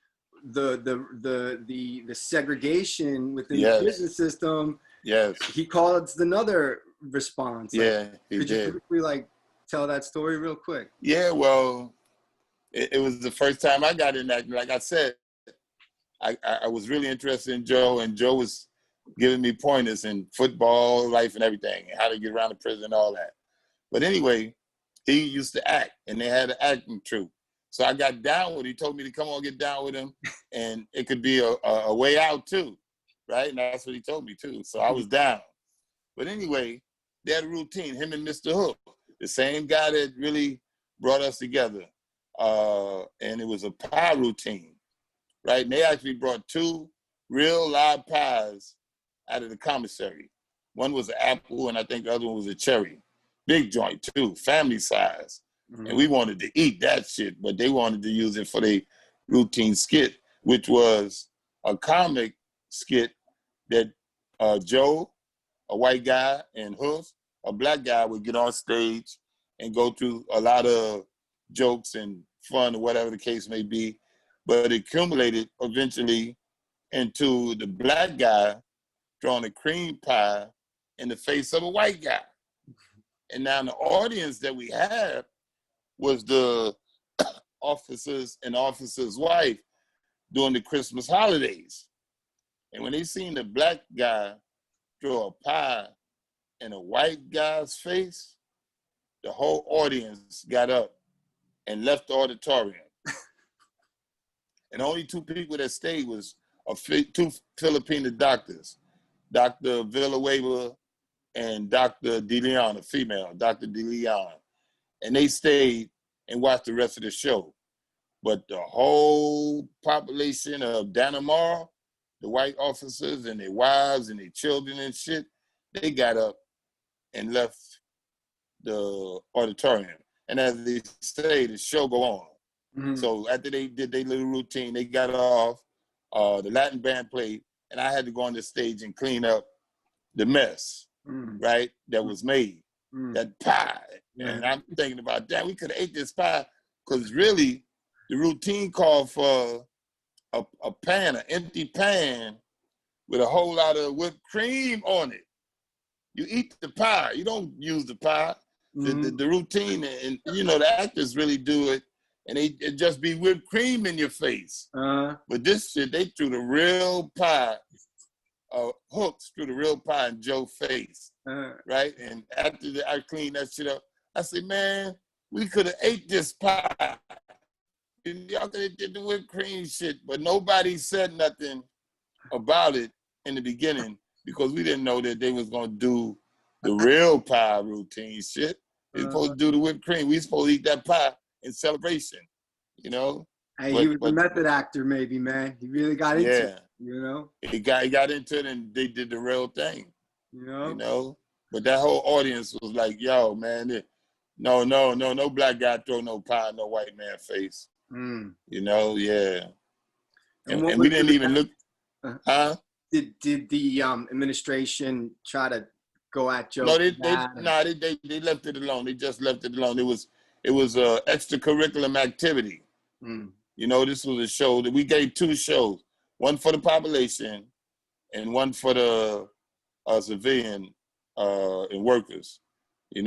the segregation within the prison system. Yes. He called another response. Yeah, he did. Could you quickly tell that story real quick? Yeah, well, it was the first time I got in that. Like I said, I was really interested in Joe, and Joe was giving me pointers in football, life, and everything, and how to get around the prison and all that. But anyway, he used to act, and they had an acting troupe. So I got down with it. He told me to come on, get down with him, and it could be a way out too, right? And that's what he told me too. So I was down. But anyway, they had a routine, him and Mr. Hook, the same guy that really brought us together. And it was a pie routine, right? And they actually brought 2 real live pies out of the commissary. One was an apple, and I think the other one was a cherry. Big joint too, family size. Mm-hmm. And we wanted to eat that shit, but they wanted to use it for their routine skit, which was a comic skit that Joe, a white guy, and Hoof, a black guy, would get on stage and go through a lot of jokes and fun or whatever the case may be. But it accumulated eventually into the black guy throwing a cream pie in the face of a white guy. And now the audience that we had was the officers and officers' wife during the Christmas holidays. And when they seen the black guy throw a pie in a white guy's face, the whole audience got up and left the auditorium. And only 2 people that stayed was 2 Filipino doctors, Dr. Villanueva and Dr. De Leon, a female, Dr. De Leon. And they stayed and watched the rest of the show. But the whole population of Dannemora, the white officers and their wives and their children and shit, they got up and left the auditorium. And as they say, the show go on. Mm-hmm. So after they did their little routine, they got off, the Latin band played, and I had to go on the stage and clean up the mess, right, that was made, that pie. Yeah. And I'm thinking about that. We could have ate this pie, because really, the routine called for a pan, an empty pan, with a whole lot of whipped cream on it. You eat the pie. You don't use the pie. Mm-hmm. The routine, and the actors really do it, and it just be whipped cream in your face. But this shit, they threw the real pie, hooks through the real pie in Joe's face, right? And after I cleaned that shit up, I said, man, we could have ate this pie. Y'all could have did the whipped cream shit, but nobody said nothing about it in the beginning, because we didn't know that they was gonna do the real pie routine shit. They supposed to do the whipped cream. We supposed to eat that pie in celebration, Hey, he was a method actor, maybe, man. He really got into it, He got into it, and they did the real thing, But that whole audience was like, yo, man, no black guy throw no pie in no white man face. Yeah. And we didn't even look, huh? Did the administration try to go at Joe? No, they left it alone. They just left it alone. It was a extracurricular activity. This was a show that we gave 2 shows, one for the population and one for the civilian and workers, and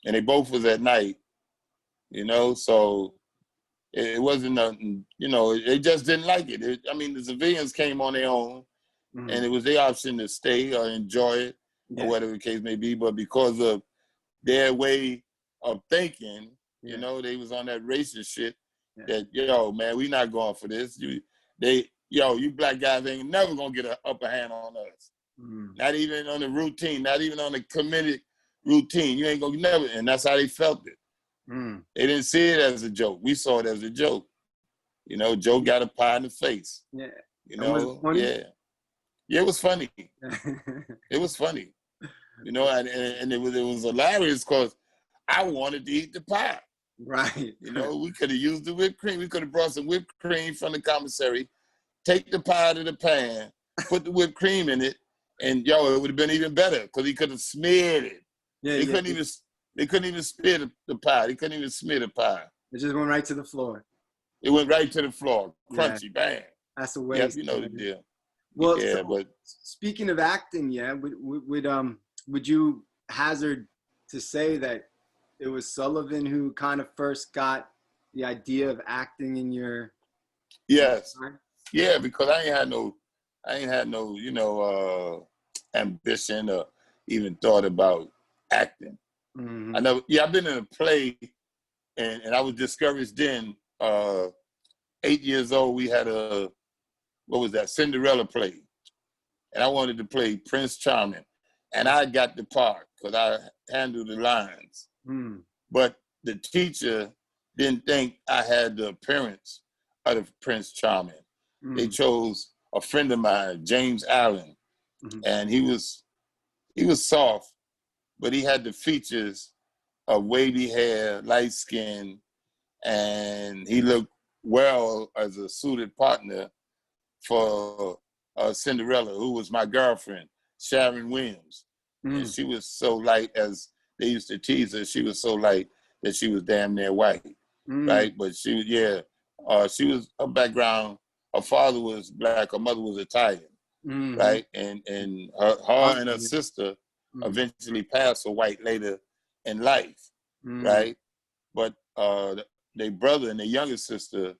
they both was at night, so it wasn't nothing, they just didn't like it. The civilians came on their own, and it was their option to stay or enjoy it, or whatever the case may be. But because of their way of thinking, they was on that racist shit that, man, we not going for this. You black guys ain't never gonna get an upper hand on us. Not even on the routine, not even on the comedic routine. You ain't gonna never, and that's how they felt it. They didn't see it as a joke. We saw it as a joke. Joe got a pie in the face. Yeah. Yeah, it was funny. It was funny. And it was hilarious, because I wanted to eat the pie. Right. We could have used the whipped cream. We could have brought some whipped cream from the commissary, take the pie out of the pan, put the whipped cream in it, and it would have been even better, because he could have smeared it. They couldn't even smear the pie. They couldn't even smear the pie. It just went right to the floor. It went right to the floor. Crunchy, bang. That's the way. You know the deal. Well, but speaking of acting, would you hazard to say that it was Sullivan who kind of first got the idea of acting in your? Yes. Yeah, because I ain't had no, ambition or even thought about acting. Mm-hmm. I've been in a play, and I was discouraged then. 8 years old, we had Cinderella play. And I wanted to play Prince Charming. And I got the part because I handled the lines. Mm. But the teacher didn't think I had the appearance of the Prince Charming. They chose a friend of mine, James Allen. Mm-hmm. And he was soft, but he had the features of wavy hair, light skin, and he looked well as a suited partner for Cinderella, who was my girlfriend, Sharon Williams. And she was so light, as they used to tease her, she was so light that she was damn near white, right? But she was, her background, her father was black, her mother was Italian, right? And her and her sister eventually passed for white later in life, right? But their brother and their younger sister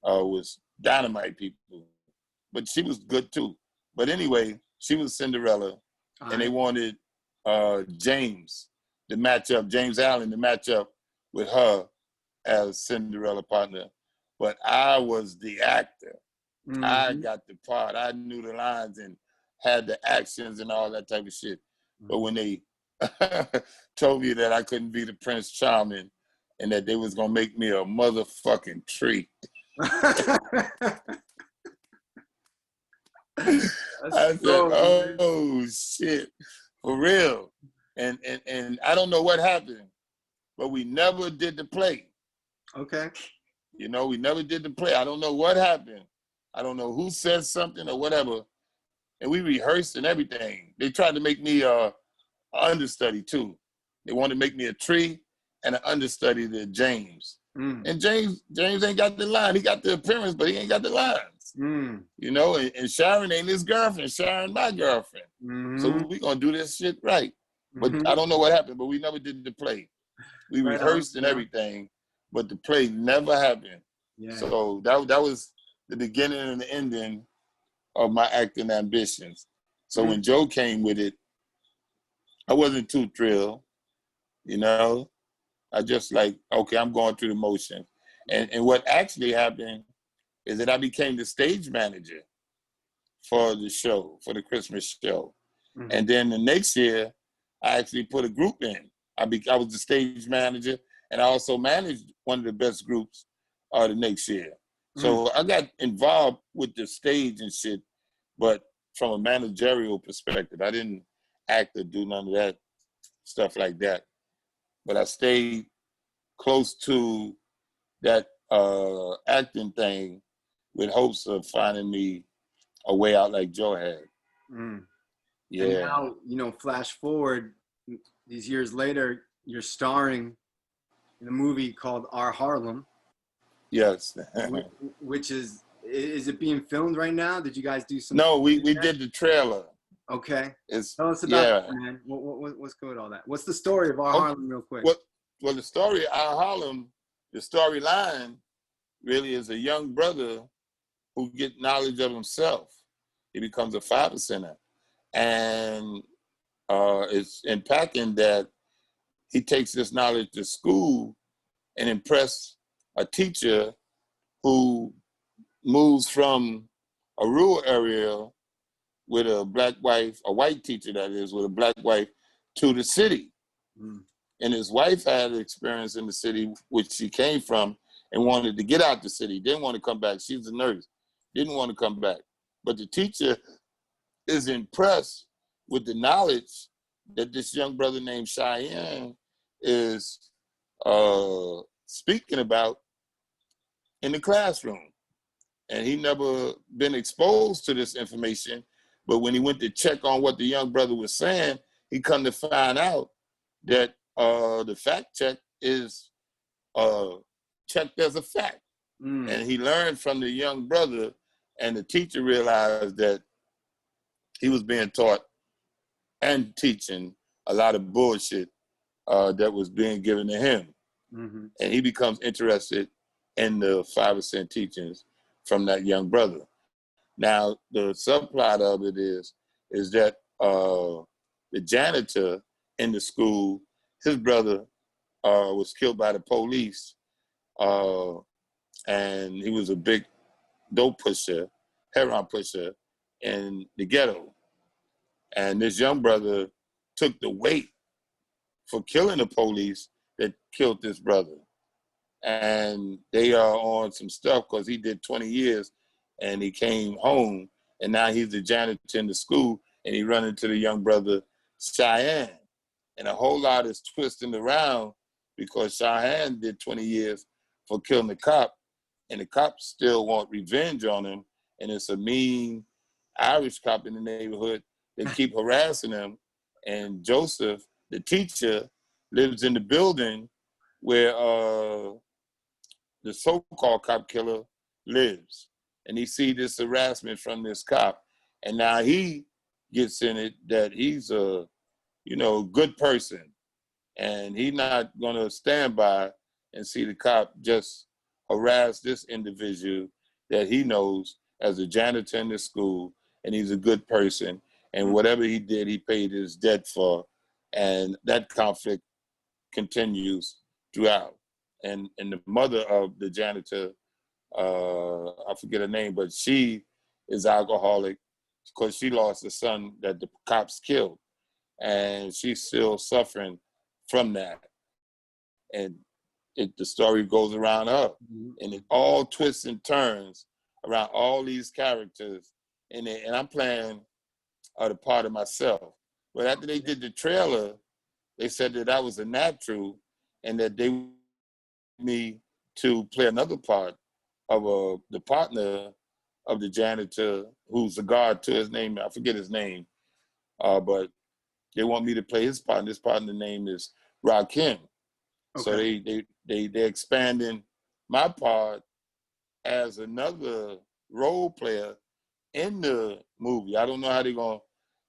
was dynamite people. But she was good too. But anyway, she was Cinderella, and they wanted James Allen to match up with her as Cinderella partner. But I was the actor. I got the part. I knew the lines and had the actions and all that type of shit. But when they told me that I couldn't be the Prince Charming and that they was gonna make me a motherfucking tree. I said, "Oh shit, for real." And I don't know what happened, but we never did the play. Okay. We never did the play. I don't know what happened. I don't know who said something or whatever. And we rehearsed and everything. They tried to make me a understudy too. They wanted to make me a tree and an understudy to James. And James ain't got the line. He got the appearance, but he ain't got the lines. And Sharon ain't his girlfriend. Sharon my girlfriend. So we gonna do this shit right. But I don't know what happened, but we never did the play. We rehearsed and everything, but the play never happened. Yeah. So that was the beginning and the ending of my acting ambitions. So when Joe came with it, I wasn't too thrilled, I just like, okay, I'm going through the motions. And what actually happened is that I became the stage manager for the show, for the Christmas show. And then the next year, I actually put a group in. I was the stage manager, and I also managed one of the best groups the next year. So I got involved with the stage and shit, but from a managerial perspective, I didn't act or do none of that stuff like that. But I stayed close to that acting thing with hopes of finding me a way out like Joe had. Yeah. And now, flash forward these years later, you're starring in a movie called Our Harlem. Yes. Which is it being filmed right now? Did you guys do some? No, we did the trailer. Okay. Tell us about that, man. What's good with all that? What's the story of Our Harlem real quick? Well, the story of Our Harlem, the storyline really is a young brother who gets knowledge of himself. He becomes a 5%er. And it's impacting that he takes this knowledge to school and impress a teacher who moves from a rural area with a black wife, a white teacher that is, with a black wife, to the city. And his wife had experience in the city, which she came from, and wanted to get out the city, didn't want to come back. She was a nurse, didn't want to come back. But the teacher is impressed with the knowledge that this young brother named Cheyenne is speaking about in the classroom. And he never been exposed to this information, but when he went to check on what the young brother was saying, he come to find out that the fact check is checked as a fact. And he learned from the young brother, and the teacher realized that he was being taught and teaching a lot of bullshit that was being given to him. And he becomes interested in the 5% teachings from that young brother. Now, the subplot of it is that the janitor in the school, his brother was killed by the police, and he was a big dope pusher, heroin pusher in the ghetto. And this young brother took the weight for killing the police that killed this brother. And they are on some stuff because he did 20 years and he came home, and now he's the janitor in the school, and he run into the young brother, Cheyenne. And a whole lot is twisting around because Cheyenne did 20 years for killing the cop, and the cops still want revenge on him. And it's a mean Irish cop in the neighborhood that keep harassing him. And Joseph, the teacher, lives in the building where the so-called cop killer lives. And he see this harassment from this cop. And now he gets in it that he's a, good person. And he's not gonna stand by and see the cop just harass this individual that he knows as a janitor in the school, and he's a good person. And whatever he did, he paid his debt for. And that conflict continues throughout. And the mother of the janitor, I forget her name, but she is alcoholic because she lost a son that the cops killed. And she's still suffering from that. And the story goes around her. And it all twists and turns around all these characters. And I'm playing the part of myself. But after they did the trailer, they said that I was a natural and that they wanted me to play another part of the partner of the janitor, who's a guard to his name. I forget his name, but they want me to play his partner. His partner name is Rakim. Okay. So they're expanding my part as another role player in the movie. I don't know how they're gonna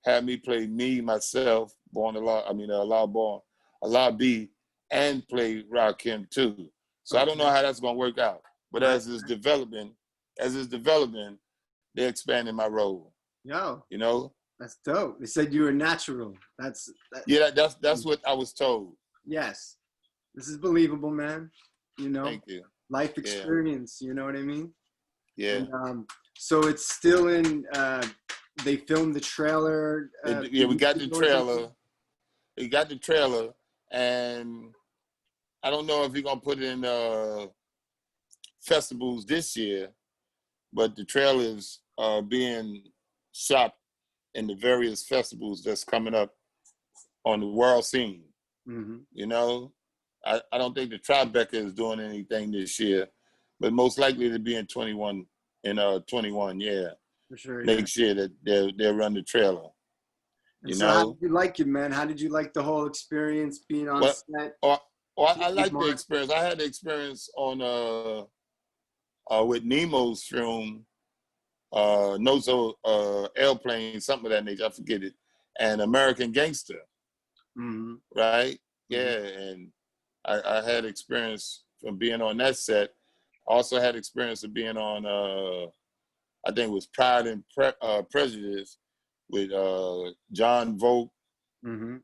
have me play me, myself, Allah B, and play Rakim too. So I don't know how that's gonna work out. But as it's developing, they're expanding my role. Yo, you know, that's dope. They said you were natural. That's what I was told. Yes, this is believable, man. Thank you. Life experience. You know what I mean? Yeah. And, so it's still in. They filmed the trailer. We got the trailer. We got the trailer, and I don't know if we're gonna put it in festivals this year, but the trailer is being shot in the various festivals that's coming up on the world scene. Mm-hmm. I don't think the Tribeca is doing anything this year, but most likely to be in 21, yeah. For sure, next year that they'll run the trailer. How did you like it, man? How did you like the whole experience being on set? I like the experience. I had the experience on with Nemo's film, Nozo Airplane, something of that nature. I forget it. And American Gangster. Mm-hmm. Right? Mm-hmm. Yeah, and I had experience from being on that set. Also had experience of being on I think it was Pride and Prejudice with John Vogt, mm-hmm.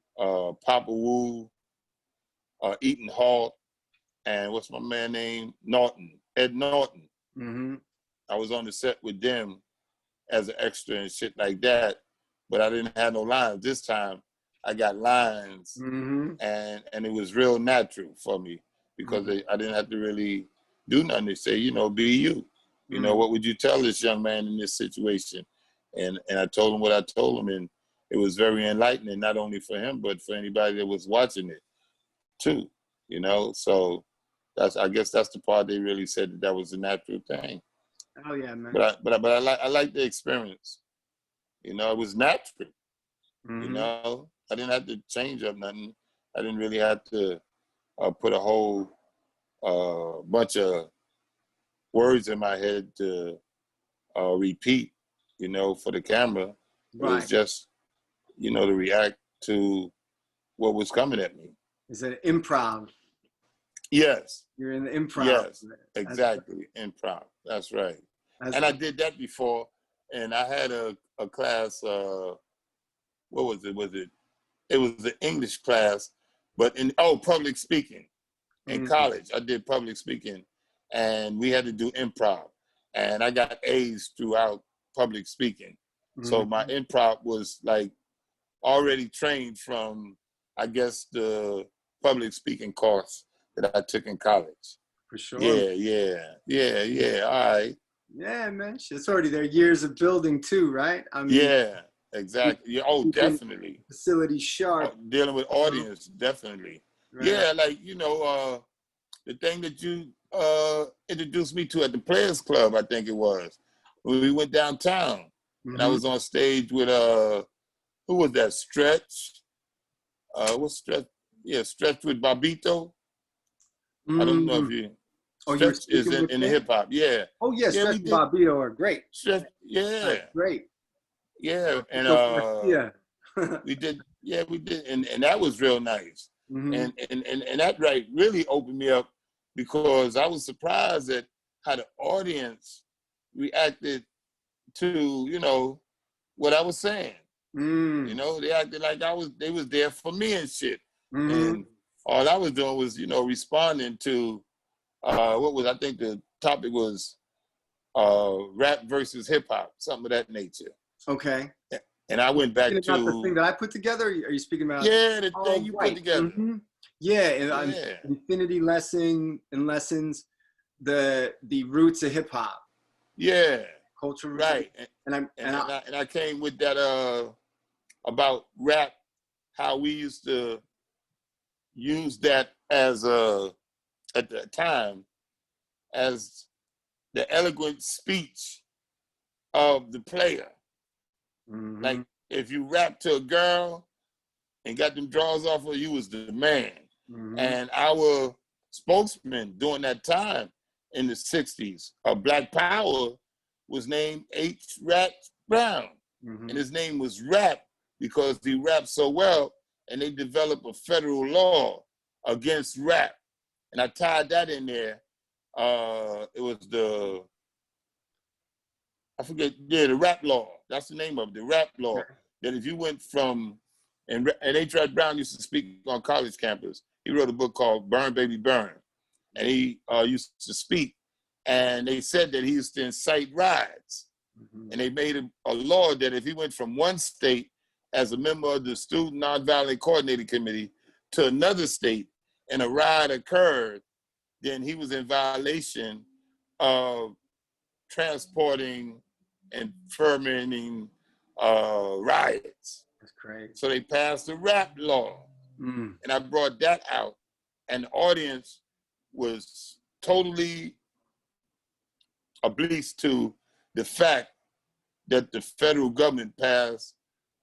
Papa Wu, Eaton Hall, and what's my man name? Ed Norton. Mm-hmm. I was on the set with them as an extra and shit like that, but I didn't have no lines. This time I got lines, mm-hmm. and it was real natural for me because mm-hmm. I didn't have to really do nothing. They say, be you. What would you tell this young man in this situation? And I told him what I told him, and it was very enlightening, not only for him, but for anybody that was watching it too, So I guess that's the part they really said that was a natural thing. Oh yeah, man. But I like the experience. It was natural. Mm-hmm. I didn't have to change up nothing. I didn't really have to put a whole bunch of words in my head to repeat, for the camera. Right. It was just, to react to what was coming at me. Is it improv? Yes. You're in the improv. Yes, exactly. Improv. That's right. And I did that before. and I had a class, what was it? It was an English class, but public speaking. In college, I did public speaking, and we had to do improv. And I got A's throughout public speaking. So my improv was like already trained from, I guess, the public speaking course that I took in college. For sure. Yeah. All right. Yeah, man. It's already there. Years of building too, right? I mean, yeah, exactly. Yeah, definitely. Facility sharp. Dealing with audience, definitely. Right. Yeah, like, the thing that you introduced me to at the Players Club, I think it was, when we went downtown. And I was on stage with, who was that, Stretch? What's Stretch? Yeah, Stretch with Bobito. I don't know if you... Stretch is in the hip-hop, yeah. Oh, yeah, Stretch and Bobito are great. Stretch, yeah. That's great. Yeah, and we did, and that was real nice. And that really opened me up, because I was surprised at how the audience reacted to, what I was saying. They acted like they was there for me and shit. And all I was doing was, responding to, I think the topic was rap versus hip hop, something of that nature. Okay. And I went back to the thing that I put together. Are you speaking about? Yeah, the thing you put together. Yeah, Infinity lessons, the roots of hip hop. Yeah. Culture. Right. And I came with that about rap, how we used to use that as at the time as the eloquent speech of the player. Like, if you rap to a girl and got them draws off her, you was the man. And our spokesman during that time in the 60s of Black Power was named H. Rap Brown. And his name was Rap because he rapped so well, and they developed a federal law against rap. And I tied that in there. It was the rap law. That's the name of it, the rap law. That if you went from, and H. Rap Brown used to speak on college campus. He wrote a book called Burn, Baby, Burn. And he used to speak. And they said that he used to incite riots. And they made a law that if he went from one state as a member of the Student Nonviolent Coordinating Committee to another state and a riot occurred, then he was in violation of transporting and fermenting riots. That's crazy. So they passed a rap law. And I brought that out, and the audience was totally oblivious to the fact that the federal government passed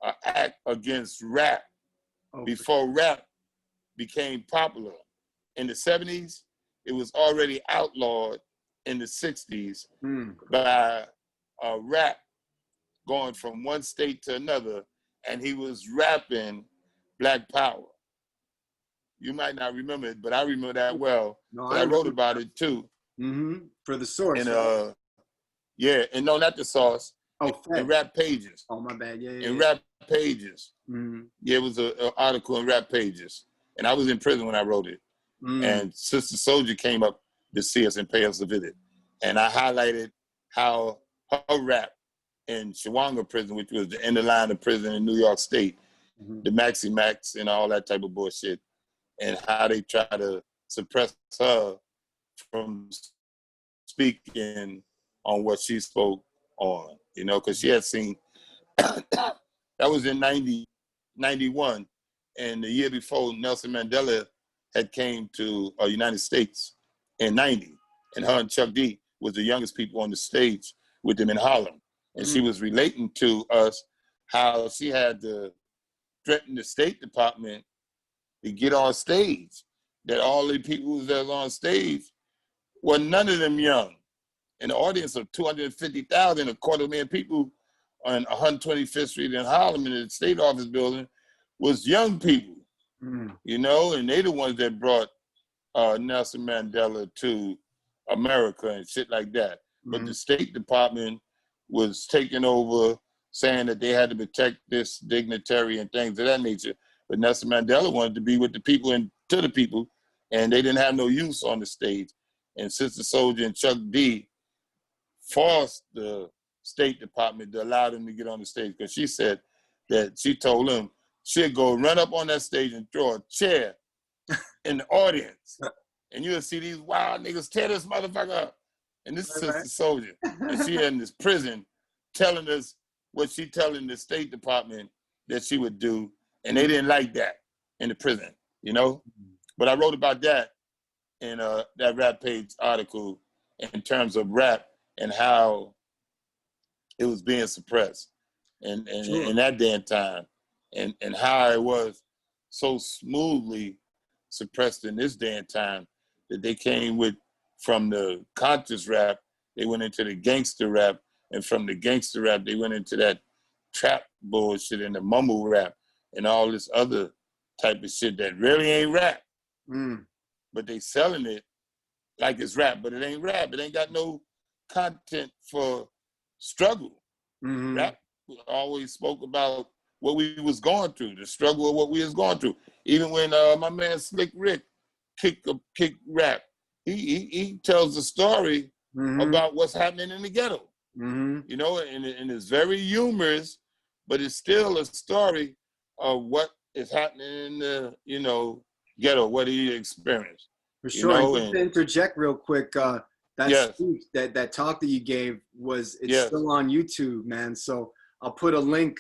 an act against rap before rap became popular. In the 70s, it was already outlawed in the 60s by rap going from one state to another, and he was rapping Black Power. You might not remember it, but I remember that well. No, I wrote about it too. For the source. And and no, not the source. In Rap Pages. Oh, my bad. Yeah. In Rap Pages. Yeah, it was an article in Rap Pages. And I was in prison when I wrote it. And Sister Soldier came up to see us and pay us a visit. And I highlighted how her rap in Shawanga Prison, which was the end of line of prison in New York State, the Maxi Max and all that type of bullshit, and how they try to suppress her from speaking on what she spoke on, because she had seen, that was in 91, and the year before Nelson Mandela had came to United States in 90, and her and Chuck D was the youngest people on the stage with them in Harlem. And she was relating to us how she had to threaten the State Department to get on stage, that all the people that was on stage were none of them young. An audience of 250,000, 250,000 people on 125th Street in Harlem in the state office building was young people, and they the ones that brought Nelson Mandela to America and shit like that. But the State Department was taking over, saying that they had to protect this dignitary and things of that nature. But Nelson Mandela wanted to be with the people and to the people, and they didn't have no use on the stage. And Sister Soldier and Chuck D forced the State Department to allow them to get on the stage, because she said that she told them she'd go run up on that stage and throw a chair in the audience. And you'll see these wild niggas tear this motherfucker up. And this is Sister Soldier. And she in this prison telling us what she telling the State Department that she would do. And they didn't like that in the prison, you know? But I wrote about that in that Rap Page article in terms of rap and how it was being suppressed and in that day and time, and how it was so smoothly suppressed in this day and time that they came with, from the conscious rap, they went into the gangster rap, and from the gangster rap, they went into that trap bullshit and the mumble rap and all this other type of shit that really ain't rap. But they selling it like it's rap, but it ain't rap. It ain't got no content for struggle. Rap always spoke about what we was going through, the struggle of what we was going through. Even when my man Slick Rick kick rap, he tells a story about what's happening in the ghetto. You know, and it's very humorous, but it's still a story of what is happening in the, you know, ghetto, what he experienced. For sure. You know, and to interject real quick, that speech, that talk that you gave it's still on YouTube, man. So I'll put a link,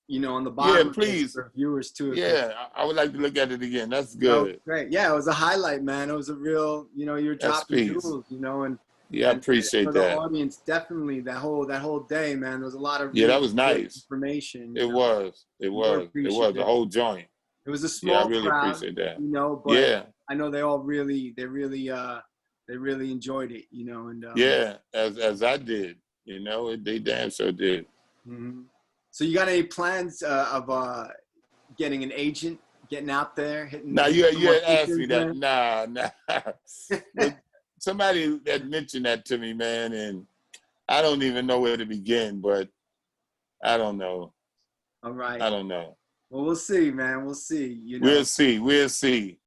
you know, on the bottom. Yeah, please. For viewers too. Yeah, I would like to look at it again. That's good. That was great. Yeah, it was a highlight, man. It was a real, you know, you're dropping jewels, you know, and yeah, I appreciate for that. the audience, definitely that whole day, man. There was a lot of that was nice information. It was the whole joint. It was a small I really crowd, appreciate that. you know, but I know they really enjoyed it, you know, and as I did, you know, they damn sure did. So you got any plans of getting an agent, getting out there, hitting? Now you had asked me that. Nah. But somebody had mentioned that to me, man, and I don't even know where to begin. But I don't know. All right. I don't know. Well, we'll see, man. We'll see. You know. We'll see.